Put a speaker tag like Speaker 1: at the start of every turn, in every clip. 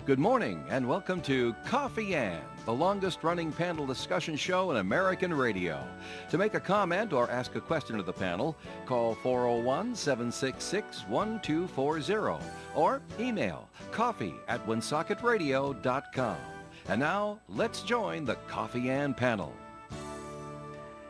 Speaker 1: Good morning and welcome to Coffee Ann, the longest running panel discussion show in American radio. To make a comment or ask a question of the panel, call 401-766-1240 or email coffee@woonsocket.radio.com. And now, let's join the Coffee Ann panel.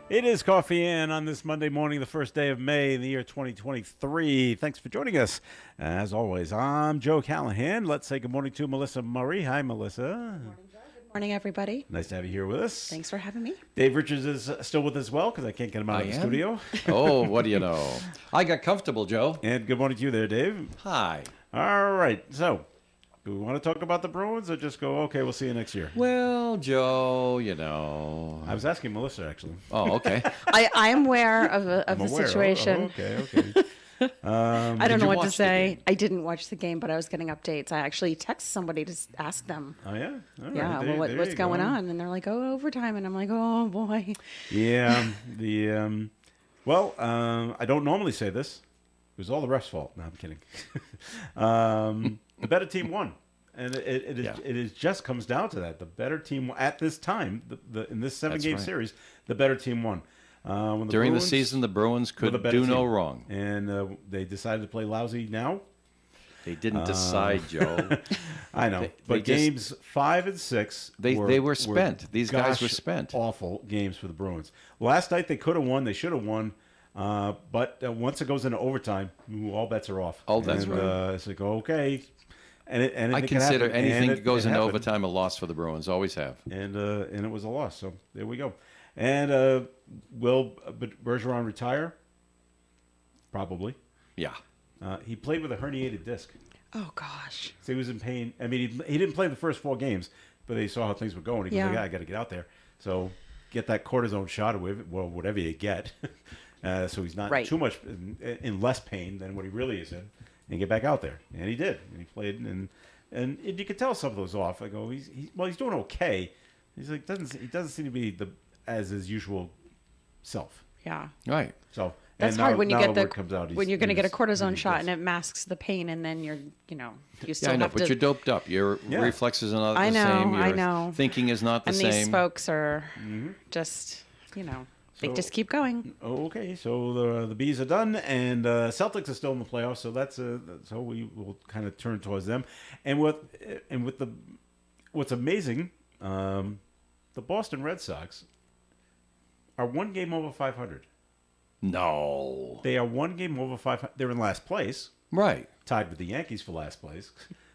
Speaker 2: It is Coffee Ann on this Monday morning, the first day of May in the year 2023. Thanks for joining us. As always, I'm Joe Callahan. Let's say good morning to Melissa Murray. Hi, Melissa.
Speaker 3: Good morning, Joe. Good morning, everybody.
Speaker 2: Nice to have you here with us.
Speaker 3: Thanks for having me.
Speaker 2: Dave Richards is still with us as well because I can't get him out of the studio.
Speaker 4: Oh, what do you know? I got comfortable, Joe.
Speaker 2: And good morning to you there, Dave.
Speaker 4: Hi.
Speaker 2: All right. So, do we want to talk about the Bruins or just go, okay, we'll see you next year?
Speaker 4: Well, Joe, you know.
Speaker 2: I was asking Melissa, actually.
Speaker 4: Oh, okay.
Speaker 3: I am aware of the situation.
Speaker 2: Okay.
Speaker 3: I don't know what to
Speaker 4: watch the
Speaker 3: say.
Speaker 4: game?
Speaker 3: I didn't watch the game, but I was getting updates. I actually texted somebody to ask them.
Speaker 2: Oh, yeah? All right.
Speaker 3: Yeah,
Speaker 2: There-
Speaker 3: well,
Speaker 2: there
Speaker 3: what's
Speaker 2: you
Speaker 3: going
Speaker 2: go.
Speaker 3: on? And they're like, oh, overtime. And I'm like, oh, boy.
Speaker 2: Yeah, I don't normally say this. It was all the refs' fault. No, I'm kidding. The better team won, and it just comes down to that. The better team at this time, in this seven-game
Speaker 4: right.
Speaker 2: series, the better team won. When
Speaker 4: During the
Speaker 2: Bruins
Speaker 4: season, the Bruins
Speaker 2: were the
Speaker 4: could
Speaker 2: better
Speaker 4: do no
Speaker 2: team.
Speaker 4: wrong.
Speaker 2: And they decided to play lousy now.
Speaker 4: They didn't decide, Joe.
Speaker 2: I know, but
Speaker 4: they just-
Speaker 2: games 5 and 6,
Speaker 4: They were spent. These guys were spent.
Speaker 2: Awful games for the Bruins. Last night they could have won. They should have won. But once it goes into overtime, all bets are off.
Speaker 4: Oh, that's
Speaker 2: and,
Speaker 4: right.
Speaker 2: It's like, okay. And
Speaker 4: I
Speaker 2: it can
Speaker 4: consider
Speaker 2: happen.
Speaker 4: anything
Speaker 2: And
Speaker 4: that goes
Speaker 2: it
Speaker 4: into
Speaker 2: happened.
Speaker 4: overtime a loss for the Bruins. Always have.
Speaker 2: And it was a loss. So there we go. And will Bergeron retire? Probably.
Speaker 4: Yeah.
Speaker 2: He played with a herniated disc.
Speaker 3: Oh, gosh.
Speaker 2: So he was in pain. I mean, he didn't play the first 4 games, but they saw how things were going. He goes,
Speaker 3: Yeah.
Speaker 2: I got to get out there. So get that cortisone shot, or whatever you get. So he's not
Speaker 3: Right.
Speaker 2: too much in less pain than what he really is in, and get back out there. And he did. And he played, and you could tell some of those off. I go, he's doing okay. He's like he doesn't seem to be as his usual self.
Speaker 3: Yeah.
Speaker 4: Right.
Speaker 2: So
Speaker 3: That's
Speaker 2: and
Speaker 3: hard
Speaker 2: now-
Speaker 3: when you
Speaker 2: now
Speaker 3: get
Speaker 2: the
Speaker 3: the
Speaker 2: word comes out,
Speaker 3: when you're going to get a
Speaker 2: he's
Speaker 3: cortisone
Speaker 2: really
Speaker 3: shot
Speaker 2: good.
Speaker 3: and it masks the pain, and then you still
Speaker 4: Yeah, I know,
Speaker 3: have
Speaker 4: but
Speaker 3: to.
Speaker 4: you're doped up. Your
Speaker 2: Yeah.
Speaker 4: reflexes are not
Speaker 3: I
Speaker 4: the
Speaker 3: know,
Speaker 4: same.
Speaker 3: I
Speaker 4: Your
Speaker 3: know.
Speaker 4: thinking is not the
Speaker 3: and
Speaker 4: same.
Speaker 3: these folks are
Speaker 2: Mm-hmm.
Speaker 3: just, they
Speaker 2: So-
Speaker 3: just keep going.
Speaker 2: Okay, so the Bees are done, and Celtics are still in the playoffs. So that's so we will kind of turn towards them. And with what's amazing, the Boston Red Sox are 1 game over 500.
Speaker 4: No.
Speaker 2: They are 1 game over 500. They're in last place,
Speaker 4: Right.
Speaker 2: tied with the Yankees for last place,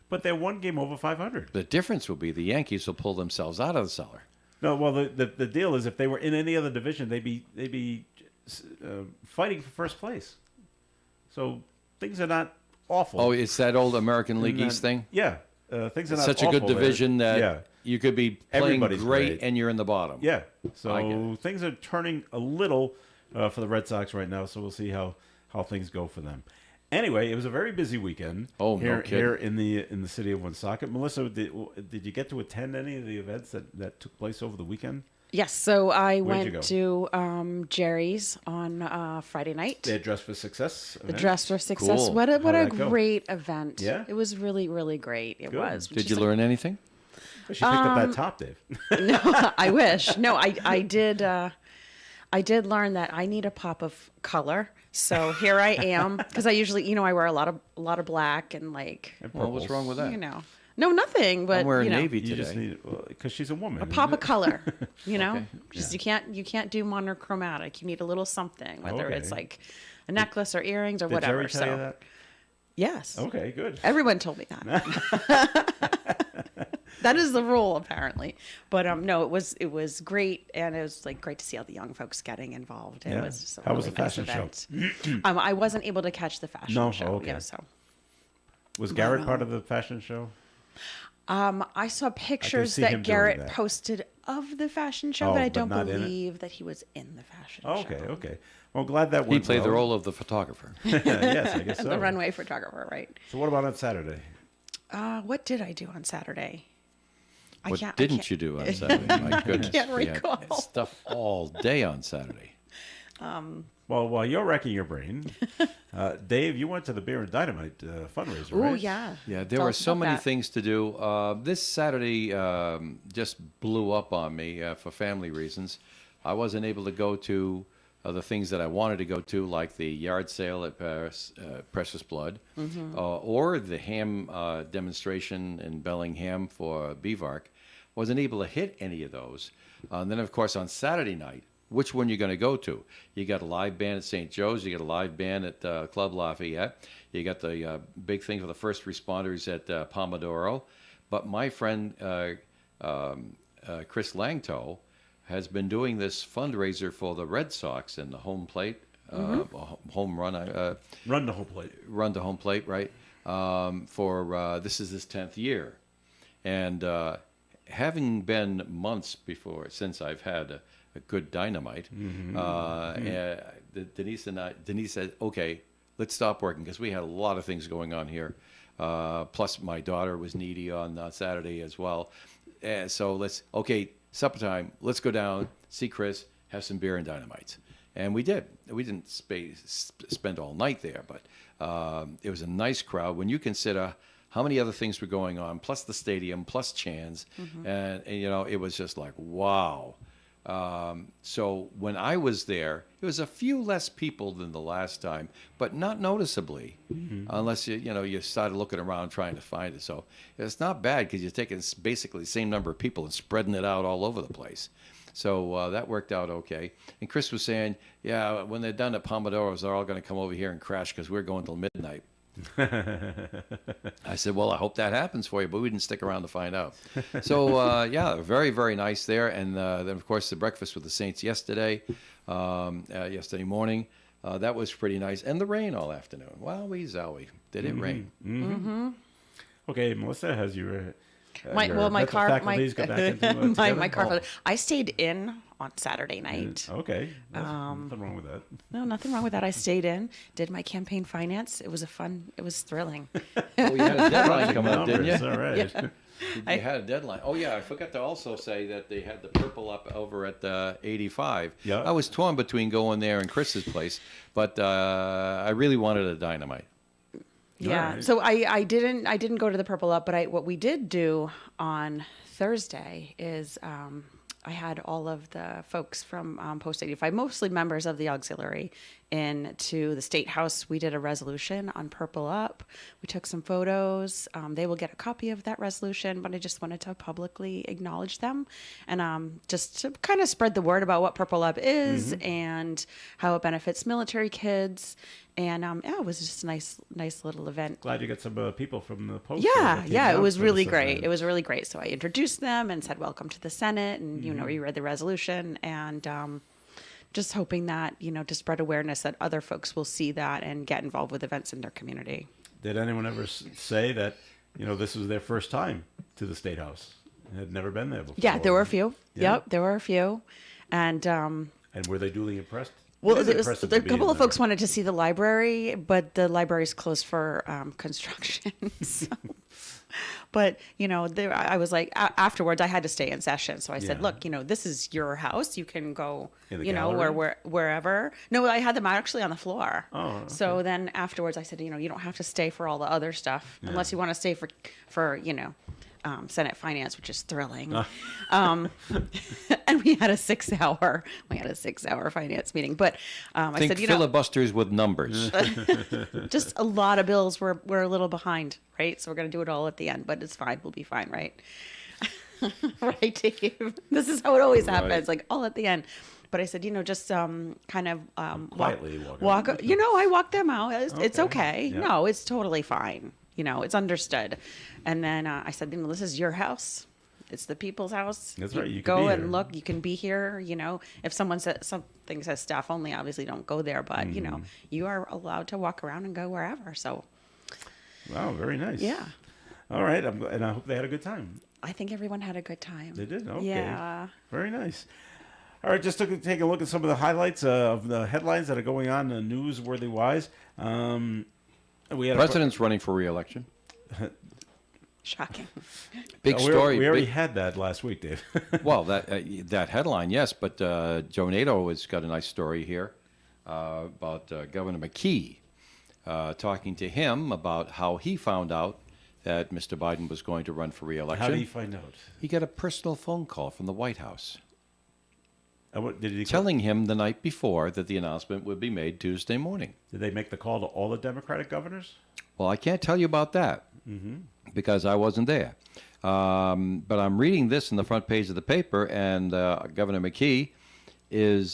Speaker 2: but they're 1 game over 500.
Speaker 4: The difference will be the Yankees will pull themselves out of the cellar.
Speaker 2: No, well, the deal is if they were in any other division, they'd be fighting for first place. So things are not awful.
Speaker 4: Oh, it's that old American League
Speaker 2: And,
Speaker 4: East thing?
Speaker 2: Yeah, things are not
Speaker 4: Such a good
Speaker 2: awful there.
Speaker 4: division that
Speaker 2: Yeah,
Speaker 4: you could be playing
Speaker 2: Everybody's
Speaker 4: great
Speaker 2: great.
Speaker 4: and you're in the bottom.
Speaker 2: yeah.
Speaker 4: I get
Speaker 2: So
Speaker 4: it.
Speaker 2: things are turning a little for the Red Sox right now. So we'll see how things go for them. Anyway, it was a very busy weekend.
Speaker 4: Oh, no
Speaker 2: here
Speaker 4: kidding.
Speaker 2: in the city of Woonsocket. Melissa, did you get to attend any of the events that took place over the weekend?
Speaker 3: Yes, so I
Speaker 2: Where'd you
Speaker 3: went to Jerry's on Friday night.
Speaker 2: They had Dress for Success.
Speaker 3: The
Speaker 2: event?
Speaker 3: Dress for Success.
Speaker 4: Cool.
Speaker 3: What a
Speaker 2: How'd that go?
Speaker 3: great event.
Speaker 2: Yeah?
Speaker 3: It was really, really great. It
Speaker 2: Good.
Speaker 3: was.
Speaker 4: Did you learn anything?
Speaker 2: She picked up that top, Dave.
Speaker 3: No, I wish. No, I did. I did learn that I need a pop of color. So here I am, because I usually, I wear a lot of black and like,
Speaker 4: Well, what's wrong with that?
Speaker 3: no, nothing. But
Speaker 4: I'm wearing
Speaker 3: you know,
Speaker 4: navy
Speaker 2: You
Speaker 4: today.
Speaker 2: just need because she's a woman.
Speaker 3: a pop of color.
Speaker 4: Okay.
Speaker 3: Just you can't do monochromatic. You need a little something, whether
Speaker 2: Okay.
Speaker 3: it's like a necklace or earrings or
Speaker 2: Did
Speaker 3: whatever.
Speaker 2: Jerry tell you that?
Speaker 3: Yes.
Speaker 2: Okay, good.
Speaker 3: Everyone told me that. That is the rule, apparently. But no, it was great, and it was like great to see all the young folks getting involved. It
Speaker 2: Yeah.
Speaker 3: was just a
Speaker 2: How was
Speaker 3: really
Speaker 2: the
Speaker 3: nice
Speaker 2: fashion
Speaker 3: event. I wasn't able to catch the fashion
Speaker 2: No?
Speaker 3: show.
Speaker 2: Oh, okay.
Speaker 3: Yeah, so
Speaker 2: Was Garrett part of the fashion show?
Speaker 3: I saw pictures
Speaker 2: see him
Speaker 3: that
Speaker 2: doing
Speaker 3: Garrett
Speaker 2: that.
Speaker 3: posted of the fashion show,
Speaker 2: Oh,
Speaker 3: but I
Speaker 2: but
Speaker 3: don't
Speaker 2: not in it?
Speaker 3: believe that he was in the fashion
Speaker 2: Oh,
Speaker 3: show.
Speaker 2: okay. Well, glad that
Speaker 4: He
Speaker 2: went
Speaker 4: played the
Speaker 2: well.
Speaker 4: role of the photographer.
Speaker 2: Yes, I guess so.
Speaker 3: The runway photographer, right?
Speaker 2: So what about on Saturday?
Speaker 3: What did I do on Saturday?
Speaker 4: What didn't you do on Saturday? My goodness.
Speaker 3: can't
Speaker 4: We had
Speaker 3: recall.
Speaker 4: stuff all day on Saturday.
Speaker 2: Well, Well, while you're wrecking your brain, Dave, you went to the Beer and Dynamite fundraiser,
Speaker 3: Oh,
Speaker 2: right?
Speaker 3: yeah.
Speaker 4: Yeah, there
Speaker 3: Tell
Speaker 4: were
Speaker 3: us
Speaker 4: so
Speaker 3: about
Speaker 4: many
Speaker 3: that.
Speaker 4: things to do. This Saturday just blew up on me for family reasons. I wasn't able to go to the things that I wanted to go to, like the yard sale at Precious Blood, or the ham demonstration in Bellingham for BVARC. Wasn't able to hit any of those. And then, of course, on Saturday night, which one you're going to go to? You got a live band at St. Joe's. You got a live band at Club Lafayette. You got the big thing for the first responders at Pomodoro. But my friend Chris Langto has been doing this fundraiser for the Red Sox and the home plate, home run,
Speaker 2: Run the whole plate.
Speaker 4: run to home plate, right? For this is his 10th year, and having been months before since I've had a good dynamite, Denise said, "Okay, let's stop working," because we had a lot of things going on here. Plus, my daughter was needy on Saturday as well. So supper time. Let's go down, see Chris, have some beer and dynamites. And we did. We didn't spend all night there, but it was a nice crowd. When you consider how many other things were going on, plus the stadium, plus Chan's, and it was just like, wow. So when I was there, it was a few less people than the last time, but not noticeably, unless you started looking around trying to find it. So it's not bad because you're taking basically the same number of people and spreading it out all over the place. So that worked out okay. And Chris was saying, yeah, when they're done at Pomodoros, they're all going to come over here and crash because we're going till midnight. I said, well, I hope that happens for you, but we didn't stick around to find out. So, very, very nice there. And then, of course, the breakfast with the Saints yesterday morning. That was pretty nice. And the rain all afternoon. Wowie zowie. Did it rain?
Speaker 2: Okay, Melissa, has your
Speaker 3: My
Speaker 2: mental
Speaker 3: car,
Speaker 2: faculties got back into
Speaker 3: my car.
Speaker 2: together?
Speaker 3: I stayed in on Saturday night.
Speaker 2: Okay, nothing wrong with that.
Speaker 3: No, nothing wrong with that. I stayed in, did my campaign finance. It was thrilling.
Speaker 4: Oh, you had a deadline coming up, didn't you?
Speaker 2: Numbers, all right.
Speaker 4: You had a deadline. Oh, yeah, I forgot to also say that they had the purple up over at 85.
Speaker 2: Yeah.
Speaker 4: I was torn between going there and Chris's place, but I really wanted a dynamite.
Speaker 3: Yeah.
Speaker 2: Alright.
Speaker 3: So I didn't go to the Purple Up, but what we did do on Thursday is I had all of the folks from Post 85, mostly members of the auxiliary, into the State House. We did a resolution on Purple Up. We took some photos. They will get a copy of that resolution, but I just wanted to publicly acknowledge them and just to kind of spread the word about what Purple Up is and how it benefits military kids. And it was just a nice little event.
Speaker 2: Glad you got some people from the post.
Speaker 3: Yeah, it was really great. It was really great. So I introduced them and said, welcome to the Senate. And, we read the resolution and just hoping that, to spread awareness that other folks will see that and get involved with events in their community.
Speaker 2: Did anyone ever say that, this was their first time to the State House? Had never been there before.
Speaker 3: Yeah, there were a few.
Speaker 2: Yeah.
Speaker 3: Yep, there were a few. And
Speaker 2: were they duly impressed?
Speaker 3: well,
Speaker 2: It is impressive to
Speaker 3: a
Speaker 2: be
Speaker 3: couple
Speaker 2: in
Speaker 3: of
Speaker 2: there.
Speaker 3: folks wanted to see the library, but the library's closed for construction. So. But, I was like, afterwards, I had to stay in session. So I said,
Speaker 2: Yeah.
Speaker 3: look, this is your house. You can go,
Speaker 2: In the gallery?
Speaker 3: or wherever. No, I had them actually on the floor.
Speaker 2: Oh, okay.
Speaker 3: So then afterwards, I said, you don't have to stay for all the other stuff unless you want to stay for Senate Finance, which is thrilling. And we had a 6-hour finance meeting. But I
Speaker 4: Think
Speaker 3: said,
Speaker 4: filibusters with numbers.
Speaker 3: just a lot of bills were a little behind, right? So we're going to do it all at the end, but it's fine. We'll be fine, right? Right, Dave? This is how it always happens, like all at the end. But I said, just kind of
Speaker 2: Quietly
Speaker 3: walk. I walk them out. It's okay.
Speaker 2: Yeah.
Speaker 3: No, it's totally fine. It's understood. And then I said, this is your house. It's the people's house.
Speaker 2: That's right, you can
Speaker 3: go
Speaker 2: be
Speaker 3: and
Speaker 2: here.
Speaker 3: look. You can be here. If someone says something says staff only, obviously don't go there. But you are allowed to walk around and go wherever. So
Speaker 2: Wow, very nice.
Speaker 3: yeah,
Speaker 2: All right, and I hope they had a good time.
Speaker 3: I think everyone had a good time.
Speaker 2: They did? Okay.
Speaker 3: Yeah.
Speaker 2: Very nice. All right, just to take a look at some of the highlights of the headlines that are going on newsworthy-wise. We had
Speaker 4: President's running for re-election.
Speaker 3: Shocking.
Speaker 4: Big
Speaker 2: we
Speaker 4: story.
Speaker 2: already had that last week, Dave.
Speaker 4: Well, that headline, yes, but Joe Nato has got a nice story here. about Governor McKee, talking to him about how he found out that Mr. Biden was going to run for re-election.
Speaker 2: How did he find out?
Speaker 4: He got a personal phone call from the White House
Speaker 2: Did he
Speaker 4: telling him the night before that the announcement would be made Tuesday morning.
Speaker 2: Did they make the call to all the Democratic governors?
Speaker 4: Well, I can't tell you about that because I wasn't there. But I'm reading this in the front page of the paper, and Governor McKee is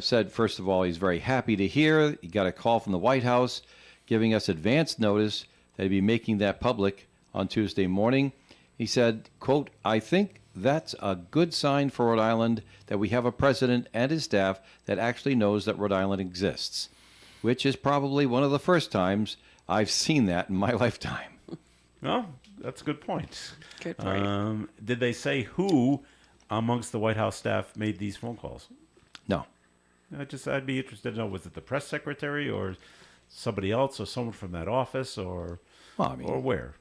Speaker 4: said, first of all, he's very happy to hear. He got a call from the White House giving us advance notice that he'd be making that public on Tuesday morning. He said, quote, "I think that's a good sign for Rhode Island that we have a president and his staff that actually knows that Rhode Island exists, which is probably one of the first times I've seen that in my lifetime."
Speaker 2: No, that's a good point.
Speaker 3: Good point.
Speaker 2: Did they say who amongst the White House staff made these phone calls?
Speaker 4: No.
Speaker 2: I'd be interested to know, was it the press secretary or somebody else or someone from that office or
Speaker 4: Well, I mean,
Speaker 2: or where?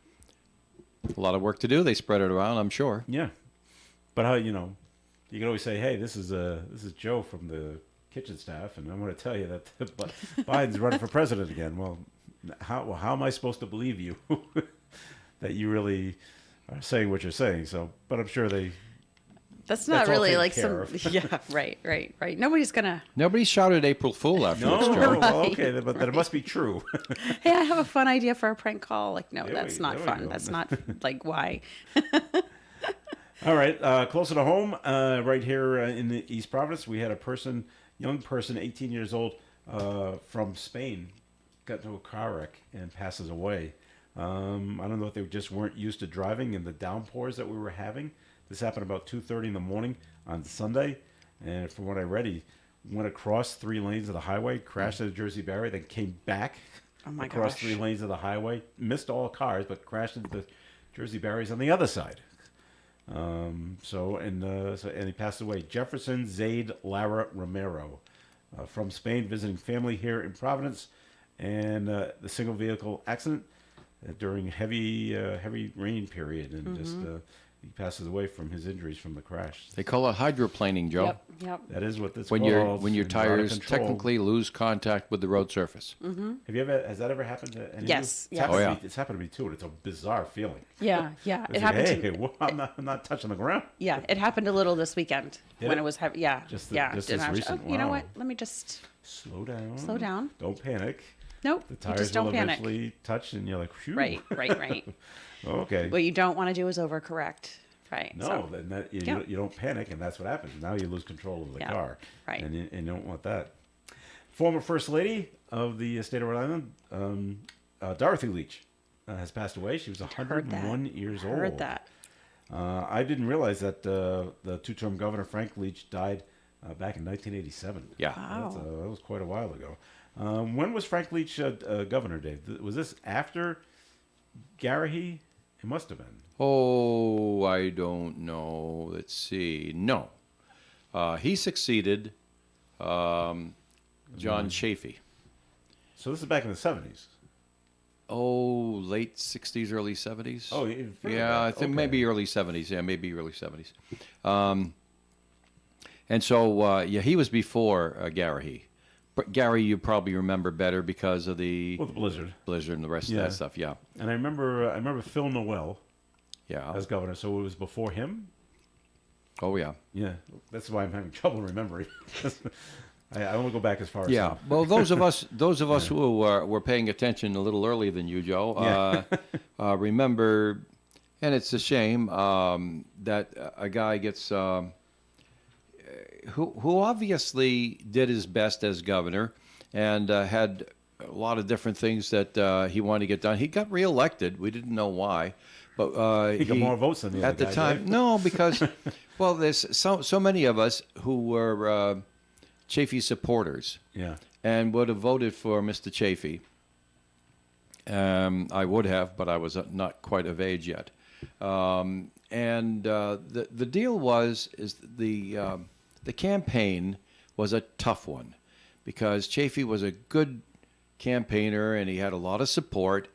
Speaker 4: a lot of work to do. They spread it around, I'm sure.
Speaker 2: Yeah. But how, you can always say, hey, this is Joe from the kitchen staff, and I'm going to tell you that Biden's running for president again. Well, how am I supposed to believe you that you really are saying what you're saying? So, but I'm sure
Speaker 3: That's not
Speaker 2: That's all
Speaker 3: really
Speaker 2: taken
Speaker 3: like
Speaker 2: care
Speaker 3: some. Yeah, right. Nobody's gonna.
Speaker 4: Nobody shouted April Fool
Speaker 2: no,
Speaker 4: afterwards, Joe.
Speaker 2: well, okay, but then it must be true.
Speaker 3: Hey, I have a fun idea for a prank call. Like, no, that's not
Speaker 2: there we
Speaker 3: fun.
Speaker 2: go.
Speaker 3: That's not like why.
Speaker 2: All right, closer to home, right here in the East Providence, we had a young person, 18 years old, from Spain, got into a car wreck and passes away. I don't know if they just weren't used to driving in the downpours that we were having. This happened about 2:30 in the morning on Sunday, and from what I read, he went across 3 lanes of the highway, crashed into Jersey Barrier, then came back across
Speaker 3: gosh.
Speaker 2: 3 lanes of the highway, missed all cars, but crashed into the Jersey Barriers on the other side. And he passed away. Jefferson Zaid Lara Romero, from Spain, visiting family here in Providence, and the single vehicle accident during heavy rain period, and just he passes away from his injuries from the crash.
Speaker 4: They call it hydroplaning, Joe.
Speaker 3: Yep.
Speaker 2: That is what this
Speaker 4: When
Speaker 2: called.
Speaker 4: your
Speaker 2: and out of
Speaker 4: tires
Speaker 2: control.
Speaker 4: technically lose contact with the road surface.
Speaker 2: Has that ever happened to any
Speaker 3: Yes,
Speaker 2: of you?
Speaker 3: yes.
Speaker 4: Oh, yeah.
Speaker 2: It's happened to me too, and it's a bizarre feeling.
Speaker 3: Yeah.
Speaker 2: It's
Speaker 3: It
Speaker 2: like,
Speaker 3: happened.
Speaker 2: hey, I'm not touching the ground.
Speaker 3: Yeah, it happened a little this weekend
Speaker 2: Did
Speaker 3: when
Speaker 2: it?
Speaker 3: it was heavy. Yeah,
Speaker 2: Just
Speaker 3: yeah.
Speaker 2: just
Speaker 3: And
Speaker 2: this
Speaker 3: I was,
Speaker 2: recent.
Speaker 3: you know
Speaker 2: Wow.
Speaker 3: what? Let me just.
Speaker 2: Slow down.
Speaker 3: Slow down.
Speaker 2: Don't panic.
Speaker 3: Nope.
Speaker 2: The
Speaker 3: You
Speaker 2: tires
Speaker 3: just don't
Speaker 2: will
Speaker 3: panic.
Speaker 2: eventually touch, and you're like, phew.
Speaker 3: Right.
Speaker 2: Okay.
Speaker 3: What you don't want to do is overcorrect. Right.
Speaker 2: No,
Speaker 3: so-
Speaker 2: then
Speaker 3: Yeah.
Speaker 2: you don't panic, and that's what happens. Now you lose control of the
Speaker 3: Yeah,
Speaker 2: car,
Speaker 3: right.
Speaker 2: And you don't want that. Former First Lady of the state of Rhode Island, Dorothy Leach, has passed away. She was
Speaker 3: Heard that.
Speaker 2: 101 years old.
Speaker 3: Heard that.
Speaker 2: I didn't realize that the 2-term governor Frank Leach died back in 1987.
Speaker 4: Yeah.
Speaker 3: Wow.
Speaker 2: That was quite a while ago. When was Frank Leach governor, Dave? Was this after Garrahy? It must have been.
Speaker 4: Oh, I don't know. Let's see. No. He succeeded John Chafee.
Speaker 2: So this is back in the 70s.
Speaker 4: Oh, late 60s, early 70s.
Speaker 2: Oh, even further
Speaker 4: yeah, I
Speaker 2: back.
Speaker 4: think
Speaker 2: Okay.
Speaker 4: maybe early 70s. Yeah, maybe early 70s. And so, he was before Garrahy. But Gary, you probably remember better because of the
Speaker 2: Well, the blizzard.
Speaker 4: blizzard and the rest of
Speaker 2: Yeah.
Speaker 4: that stuff. Yeah,
Speaker 2: And I remember Phil Noel
Speaker 4: yeah.
Speaker 2: as governor, so it was before him.
Speaker 4: Oh, yeah.
Speaker 2: Yeah, that's why I'm having trouble remembering. I only go back as far as
Speaker 4: Yeah.
Speaker 2: some.
Speaker 4: Well, those of us who were paying attention a little earlier than you, Joe, remember, and it's a shame that a guy gets who obviously did his best as governor and had a lot of different things that he wanted to get done. He got reelected. We didn't know why, but
Speaker 2: He got more votes than the
Speaker 4: at
Speaker 2: other
Speaker 4: the
Speaker 2: guy,
Speaker 4: time.
Speaker 2: right?
Speaker 4: No, because well, there's so many of us who were Chafee supporters
Speaker 2: Yeah.
Speaker 4: and would have voted for Mr. Chafee. I would have, but I was not quite of age yet. The deal is the campaign was a tough one because Chafee was a good campaigner and he had a lot of support.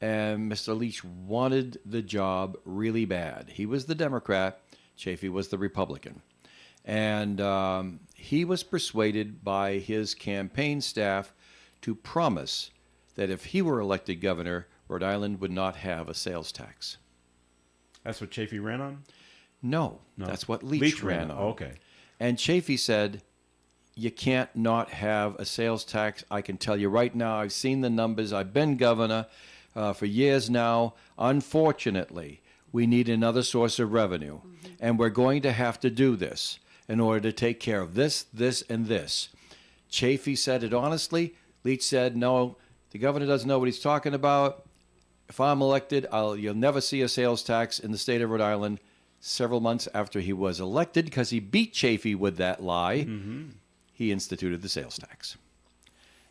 Speaker 4: And Mr. Leach wanted the job really bad. He was the Democrat. Chafee was the Republican. And he was persuaded by his campaign staff to promise that if he were elected governor, Rhode Island would not have a sales tax.
Speaker 2: That's what Chafee ran on?
Speaker 4: No, that's what Leach ran on.
Speaker 2: Oh, okay.
Speaker 4: And Chafee said, you can't not have a sales tax. I can tell you right now, I've seen the numbers. I've been governor for years now. Unfortunately, we need another source of revenue. And we're going to have to do this in order to take care of this, this, and this. Chafee said it honestly. Leach said, no, the governor doesn't know what he's talking about. If I'm elected, you'll never see a sales tax in the state of Rhode Island. Several months after he was elected, because he beat Chafee with that lie, he instituted the sales tax.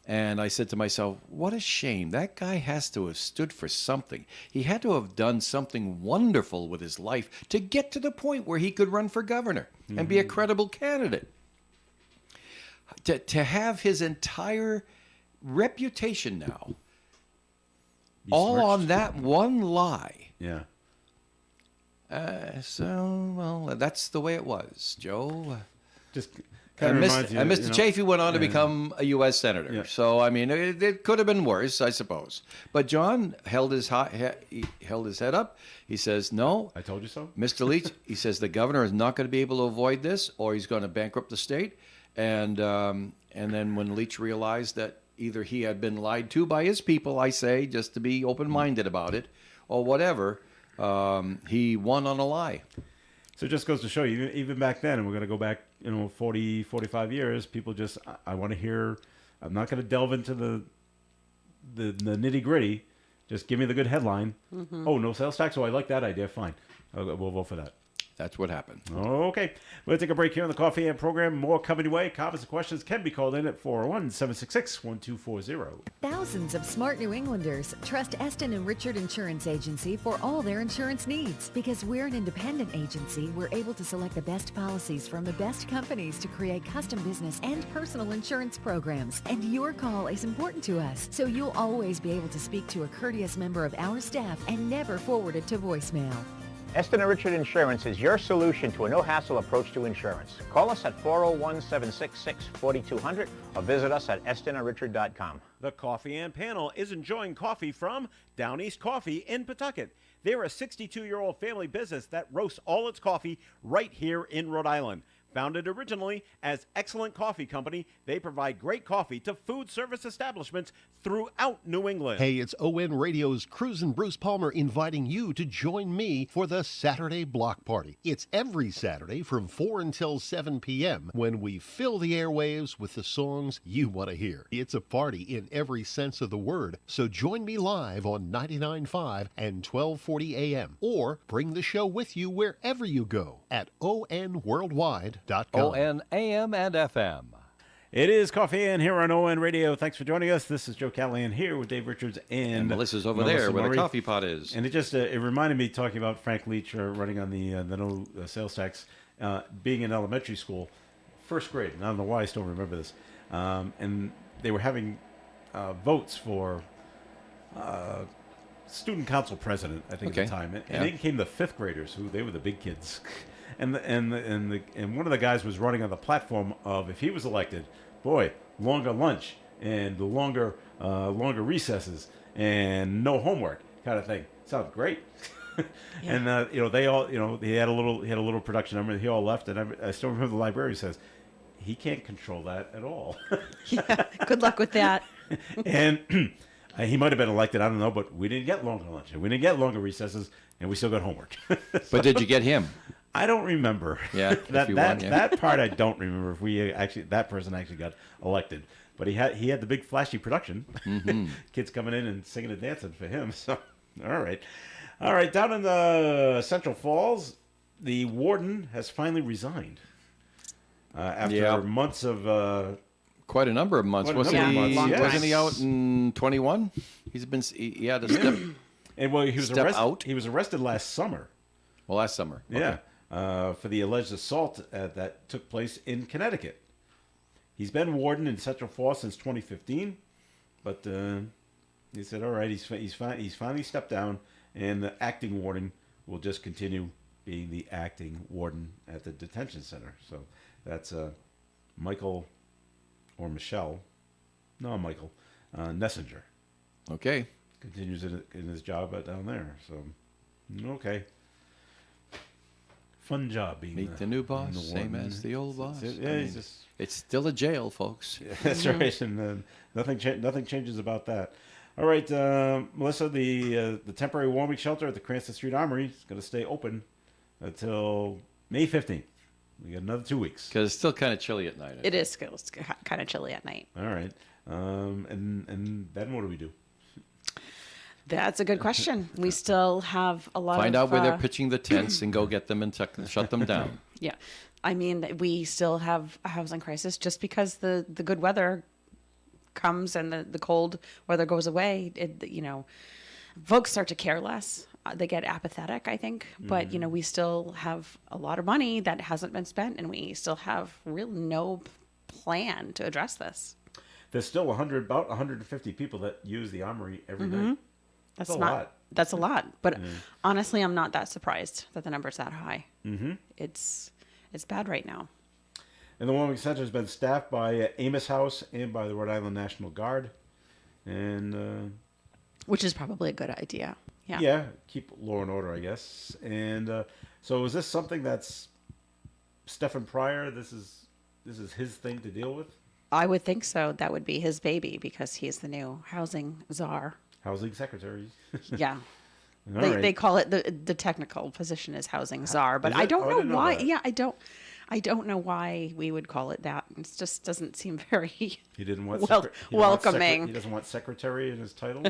Speaker 4: And I said to myself, what a shame. That guy has to have stood for something. He had to have done something wonderful with his life to get to the point where he could run for governor and be a credible candidate. To have his entire reputation now all on that one lie.
Speaker 2: Yeah.
Speaker 4: Well, that's the way it was, Joe.
Speaker 2: Just
Speaker 4: And
Speaker 2: kind of reminds you,
Speaker 4: Mr. Chafee went on to become a U.S. senator.
Speaker 2: Yeah.
Speaker 4: So, I mean, it could have been worse, I suppose. But John held his head up. He says, no.
Speaker 2: I told you so.
Speaker 4: Mr. Leach, he says the governor is not going to be able to avoid this, or he's going to bankrupt the state. And then when Leach realized that either he had been lied to by his people, I say, just to be open-minded about it, or whatever, he won on a lie.
Speaker 2: So it just goes to show you, even back then, and we're going to go back, 40, 45 years, people just, I want to hear, I'm not going to delve into the nitty-gritty. Just give me the good headline. Oh, no sales tax? Oh, I like that idea. Fine. We'll vote for that.
Speaker 4: That's what happened.
Speaker 2: Okay. We'll take a break here on the Coffee and program. More coming your way. Comments and questions can be called in at 401-766-1240.
Speaker 5: Thousands of smart New Englanders trust Eston and Richard Insurance Agency for all their insurance needs. Because we're an independent agency, we're able to select the best policies from the best companies to create custom business and personal insurance programs. And your call is important to us, so you'll always be able to speak to a courteous member of our staff and never forward it to voicemail.
Speaker 6: Eston & Richard Insurance is your solution to a no-hassle approach to insurance. Call us at 401-766-4200 or visit us at estonandrichard.com.
Speaker 2: The Coffee and Panel is enjoying coffee from Down East Coffee in Pawtucket. They're a 62-year-old family business that roasts all its coffee right here in Rhode Island. Founded originally as Excellent Coffee Company, they provide great coffee to food service establishments throughout New England.
Speaker 7: Hey, it's ON Radio's Cruisin' Bruce Palmer inviting you to join me for the Saturday Block Party. It's every Saturday from 4 until 7 p.m. when we fill the airwaves with the songs you want to hear. It's a party in every sense of the word, so join me live on 99.5 and 1240 a.m. or bring the show with you wherever you go at onworldwide.com.
Speaker 1: ON AM and FM.
Speaker 2: It is Coffee and here on ON Radio. Thanks for joining us. This is Joe Callahan here with Dave Richards and
Speaker 4: Melissa's over
Speaker 2: Melissa
Speaker 4: there where
Speaker 2: Murray.
Speaker 4: the coffee pot is.
Speaker 2: And it just it reminded me talking about Frank Leach running on the no sales tax, being in elementary school, first grade. And I don't know why I still remember this. And they were having votes for student council president, I think, at the time. And then came the fifth graders, who they were the big kids. And one of the guys was running on the platform of, if he was elected, boy, longer lunch and the longer recesses and no homework kind of thing. Sounds great. And they all, he had a little production number. He all left, and I still remember the librarian says he can't control that at all.
Speaker 3: Yeah, good luck with that.
Speaker 2: And he might have been elected, I don't know, but we didn't get longer lunch and we didn't get longer recesses, and we still got homework.
Speaker 4: But did you get him?
Speaker 2: I don't remember.
Speaker 4: Yeah,
Speaker 2: that part I don't remember. If that person actually got elected, but he had the big flashy production, kids coming in and singing and dancing for him. So, all right. Down in the Central Falls, the warden has finally resigned after months of.
Speaker 4: Quite a number of months. Wasn't he out in 21? He had a step.
Speaker 2: And well, he was
Speaker 4: step
Speaker 2: arrested.
Speaker 4: out.
Speaker 2: He was arrested last summer.
Speaker 4: Well, last summer. Okay.
Speaker 2: Yeah. For the alleged assault that took place in Connecticut. He's been warden in Central Falls since 2015, but he said, all right, he's finally stepped down, and the acting warden will just continue being the acting warden at the detention center. So that's Michael or Michelle, no, Michael Nessinger
Speaker 4: Okay.
Speaker 2: continues in his job down there. So, okay. Fun job being
Speaker 4: Meet the new boss,
Speaker 2: the
Speaker 4: same
Speaker 2: warden.
Speaker 4: as the old boss.
Speaker 2: Yeah,
Speaker 4: I
Speaker 2: he's
Speaker 4: mean,
Speaker 2: just
Speaker 4: it's still a jail, folks.
Speaker 2: that's right, and nothing changes about that. All right, Melissa, the temporary warming shelter at the Cranston Street Armory is going to stay open until May 15th. We got another 2 weeks.
Speaker 4: Because it's still kind of chilly at night.
Speaker 3: It is still kind of chilly at night.
Speaker 2: All right, and then what do we do?
Speaker 3: That's a good question. We still have a lot
Speaker 4: Find
Speaker 3: of...
Speaker 4: out where they're pitching the tents and go get them and shut them down.
Speaker 3: Yeah. I mean, we still have a housing crisis just because the good weather comes and the cold weather goes away. Folks start to care less. They get apathetic, I think. But, we still have a lot of money that hasn't been spent, and we still have really no plan to address this.
Speaker 2: There's still about 150 people that use the Armory every night.
Speaker 3: That's
Speaker 2: a
Speaker 3: not.
Speaker 2: lot.
Speaker 3: That's a lot. But honestly, I'm not that surprised that the number's that high. Mm-hmm. It's bad right now.
Speaker 2: And the warming center has been staffed by Amos House and by the Rhode Island National Guard. And
Speaker 3: Which is probably a good idea. Yeah.
Speaker 2: yeah, keep law and order, I guess. And so is this something that's Stephen Pryor? This is his thing to deal with?
Speaker 3: I would think so. That would be his baby because he's the new housing czar.
Speaker 2: Housing secretary.
Speaker 3: Yeah.
Speaker 2: All
Speaker 3: They
Speaker 2: right.
Speaker 3: call it the technical position is housing czar, but
Speaker 2: Is
Speaker 3: I
Speaker 2: it?
Speaker 3: don't
Speaker 2: Oh, I
Speaker 3: know
Speaker 2: didn't know
Speaker 3: why.
Speaker 2: that.
Speaker 3: Yeah, I don't know why we would call it that. It just doesn't seem very.
Speaker 2: He didn't want
Speaker 3: Well,
Speaker 2: he didn't want
Speaker 3: welcoming.
Speaker 2: he doesn't want secretary in his title.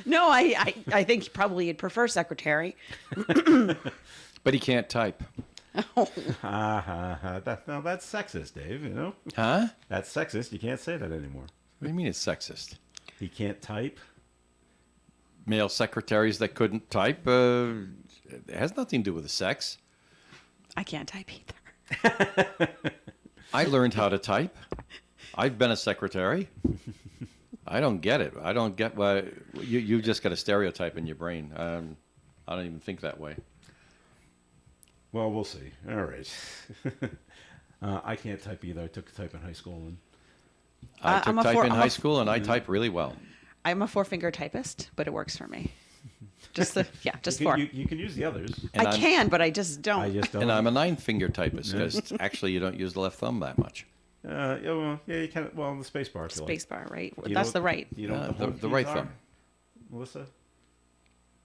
Speaker 3: No, I think probably you'd prefer secretary.
Speaker 4: But he can't type.
Speaker 2: Now that's sexist, Dave. You know
Speaker 4: Huh?
Speaker 2: that's sexist. You can't say that anymore.
Speaker 4: What do you mean it's sexist?
Speaker 2: He can't type.
Speaker 4: Male secretaries that couldn't type, it has nothing to do with the sex.
Speaker 3: I can't type either.
Speaker 4: I learned how to type. I've been a secretary. I don't get it. I don't get why you just got a stereotype in your brain. I don't even think that way.
Speaker 2: Well, we'll see. All right. I can't type either. I took type in high school, and
Speaker 4: I took
Speaker 3: I'm a
Speaker 4: type
Speaker 3: four-
Speaker 4: in
Speaker 3: I'm a
Speaker 4: high
Speaker 3: f-
Speaker 4: school, and I type really well.
Speaker 3: I'm a 4-finger typist, but it works for me. Just
Speaker 2: you
Speaker 3: four.
Speaker 2: can use the others.
Speaker 4: And
Speaker 3: I
Speaker 4: I'm-
Speaker 3: can, but I just don't.
Speaker 2: I just don't.
Speaker 4: And I'm a 9-finger typist because actually you don't use the left thumb that much.
Speaker 2: Yeah, you can. Well, the space bar. if you like.
Speaker 3: Space bar, right?
Speaker 2: You
Speaker 3: That's
Speaker 2: know
Speaker 3: the
Speaker 2: what-
Speaker 3: right.
Speaker 2: You know what
Speaker 4: The
Speaker 2: home keys
Speaker 4: right
Speaker 2: are,
Speaker 4: thumb.
Speaker 2: Melissa.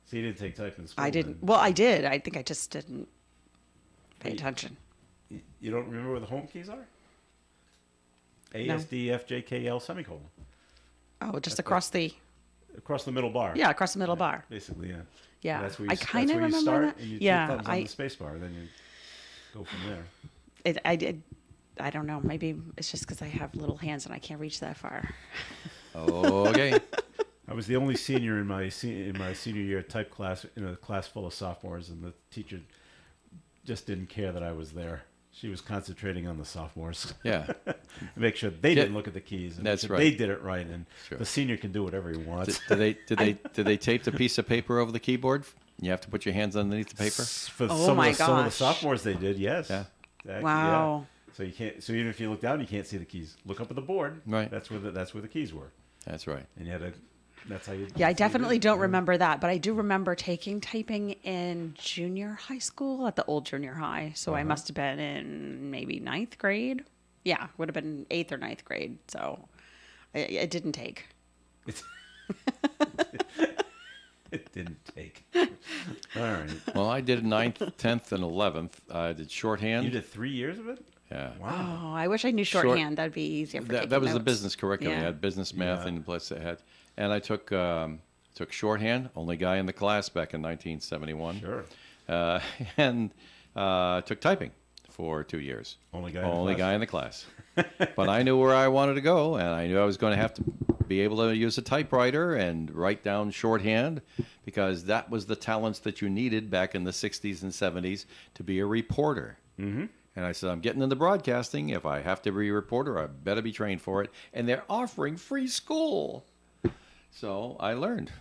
Speaker 2: So you didn't take type in school.
Speaker 3: I didn't.
Speaker 2: then.
Speaker 3: Well, I did. I think I just didn't pay attention.
Speaker 2: You don't remember where the home keys are? A, S, D, F, J, K, L, semicolon.
Speaker 3: Oh, just across the
Speaker 2: Across the middle bar.
Speaker 3: across the middle bar.
Speaker 2: Basically, yeah.
Speaker 3: Yeah,
Speaker 2: And that's where
Speaker 3: I
Speaker 2: you,
Speaker 3: kinda
Speaker 2: that's where you
Speaker 3: remember
Speaker 2: start,
Speaker 3: that.
Speaker 2: and you
Speaker 3: Yeah,
Speaker 2: two thumbs on
Speaker 3: I-
Speaker 2: the space bar, then you go from there.
Speaker 3: I did. I don't know. Maybe it's just because I have little hands and I can't reach that far.
Speaker 4: Okay.
Speaker 2: I was the only senior in my senior year type class in a class full of sophomores, and the teacher just didn't care that I was there. She was concentrating on the sophomores.
Speaker 4: Yeah.
Speaker 2: Make sure they
Speaker 4: Yeah,
Speaker 2: didn't look at the keys. And
Speaker 4: that's
Speaker 2: that
Speaker 4: right.
Speaker 2: They did it right, and
Speaker 4: Sure.
Speaker 2: the senior can do whatever he wants.
Speaker 4: Did they tape the piece of paper over the keyboard? You have to put your hands underneath the paper.
Speaker 2: For
Speaker 3: Oh
Speaker 2: some,
Speaker 3: my
Speaker 2: of the, some of the
Speaker 3: gosh.
Speaker 2: sophomores, they did. Yes.
Speaker 4: Yeah.
Speaker 3: Wow.
Speaker 2: Yeah. So you can't. So even if you look down, you can't see the keys. Look up at the board.
Speaker 4: Right.
Speaker 2: That's where the keys were,
Speaker 4: That's right.
Speaker 2: and you had to. That's how you.
Speaker 3: Yeah, I
Speaker 2: that's how you did
Speaker 3: definitely
Speaker 2: it.
Speaker 3: don't remember that, but I do remember taking typing in junior high school at the old junior high. So I must have been in maybe 9th grade. Yeah, would have been 8th or 9th grade. So it didn't take.
Speaker 2: It didn't take. All right.
Speaker 4: Well, I did 9th, 10th, and 11th. I did shorthand.
Speaker 2: You did 3 years of it.
Speaker 4: Yeah.
Speaker 2: Wow.
Speaker 3: Oh, I wish I knew shorthand. That'd be easier for
Speaker 4: That
Speaker 3: taking
Speaker 4: was the
Speaker 3: notes.
Speaker 4: business curriculum.
Speaker 3: Yeah.
Speaker 4: You had business math
Speaker 2: Yeah.
Speaker 4: and plus it had, and I took shorthand. Only guy in the class back in 1971.
Speaker 2: Sure.
Speaker 4: And took typing for 2 years.
Speaker 2: Only guy in the
Speaker 4: Only
Speaker 2: class.
Speaker 4: guy in the class. But I knew where I wanted to go, and I knew I was going to have to be able to use a typewriter and write down shorthand because that was the talents that you needed back in the 60s and 70s to be a reporter. Mm-hmm. And I said, I'm getting into broadcasting. If I have to be a reporter, I better be trained for it. And they're offering free school. So I learned.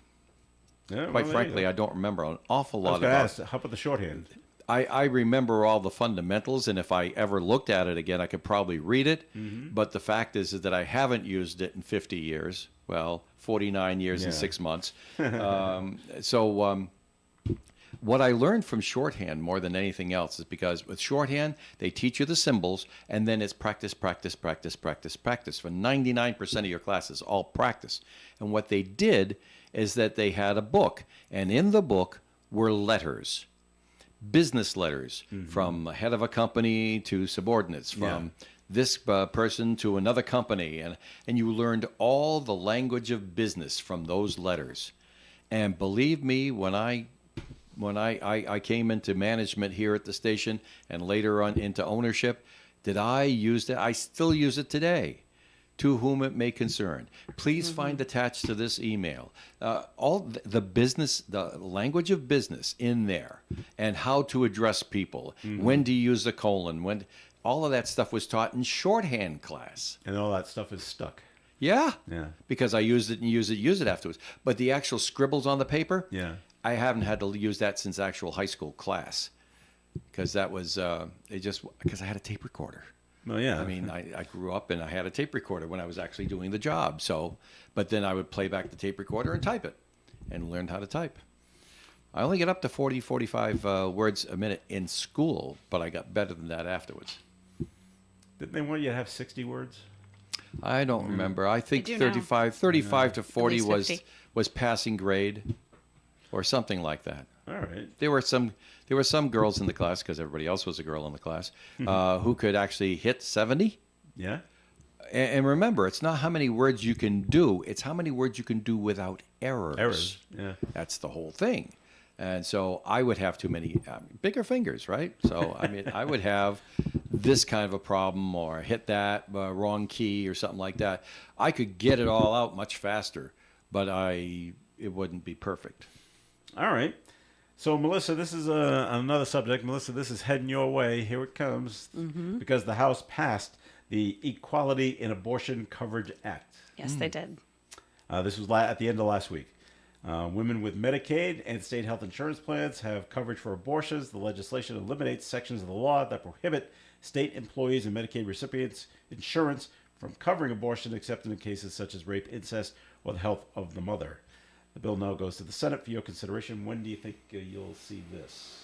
Speaker 2: Yeah, well,
Speaker 4: Quite
Speaker 2: there you
Speaker 4: frankly,
Speaker 2: go.
Speaker 4: I don't remember an awful
Speaker 2: I was
Speaker 4: lot
Speaker 2: going to
Speaker 4: about
Speaker 2: ask, how about the shorthand?
Speaker 4: I remember all the fundamentals, and if I ever looked at it again, I could probably read it. But the fact is that I haven't used it in 50 years. Well, 49 years and 6 months. What I learned from shorthand more than anything else is because with shorthand, they teach you the symbols, and then it's practice, practice, practice, practice, practice. For 99% of your classes, all practice. And what they did is that they had a book, and in the book were letters. Business letters from the head of a company to subordinates, from this person to another company, and you learned all the language of business from those letters. And believe me, when I came into management here at the station and later on into ownership, did I use it? I still use it today. To whom it may concern, please find attached to this email all the business, the language of business in there, and how to address people. When to use the colon. When all of that stuff was taught in shorthand class.
Speaker 2: And all that stuff is stuck.
Speaker 4: Yeah.
Speaker 2: Yeah.
Speaker 4: Because I used it and use it afterwards. But the actual scribbles on the paper,
Speaker 2: Yeah.
Speaker 4: I haven't had to use that since actual high school class, because that was because I had a tape recorder.
Speaker 2: Well, yeah.
Speaker 4: I mean, I grew up and I had a tape recorder when I was actually doing the job. So, but then I would play back the tape recorder and type it, and learned how to type. I only get up to 40, 45 words a minute in school, but I got better than that afterwards.
Speaker 2: Didn't they want you to have 60 words?
Speaker 4: I don't remember. I think
Speaker 3: do now.
Speaker 4: 35 to 40
Speaker 3: least
Speaker 4: was
Speaker 3: 50.
Speaker 4: was passing grade, or something like that.
Speaker 2: All right.
Speaker 4: There were some girls in the class, because everybody else was a girl in the class, who could actually hit 70.
Speaker 2: Yeah.
Speaker 4: And remember, it's not how many words you can do; it's how many words you can do without errors.
Speaker 2: Errors. Yeah.
Speaker 4: That's the whole thing. And so I would have too many bigger fingers, right? So I mean, I would have this kind of a problem, or hit that wrong key, or something like that. I could get it all out much faster, but it wouldn't be perfect.
Speaker 2: All right. So, Melissa, this is another subject. Melissa, this is heading your way. Here it comes. Because the House passed the Equality in Abortion Coverage Act.
Speaker 3: Yes, they did.
Speaker 2: This was at the end of last week. Women with Medicaid and state health insurance plans have coverage for abortions. The legislation eliminates sections of the law that prohibit state employees and Medicaid recipients' insurance from covering abortion except in cases such as rape, incest, or the health of the mother. The bill now goes to the Senate for your consideration. When do you think you'll see this?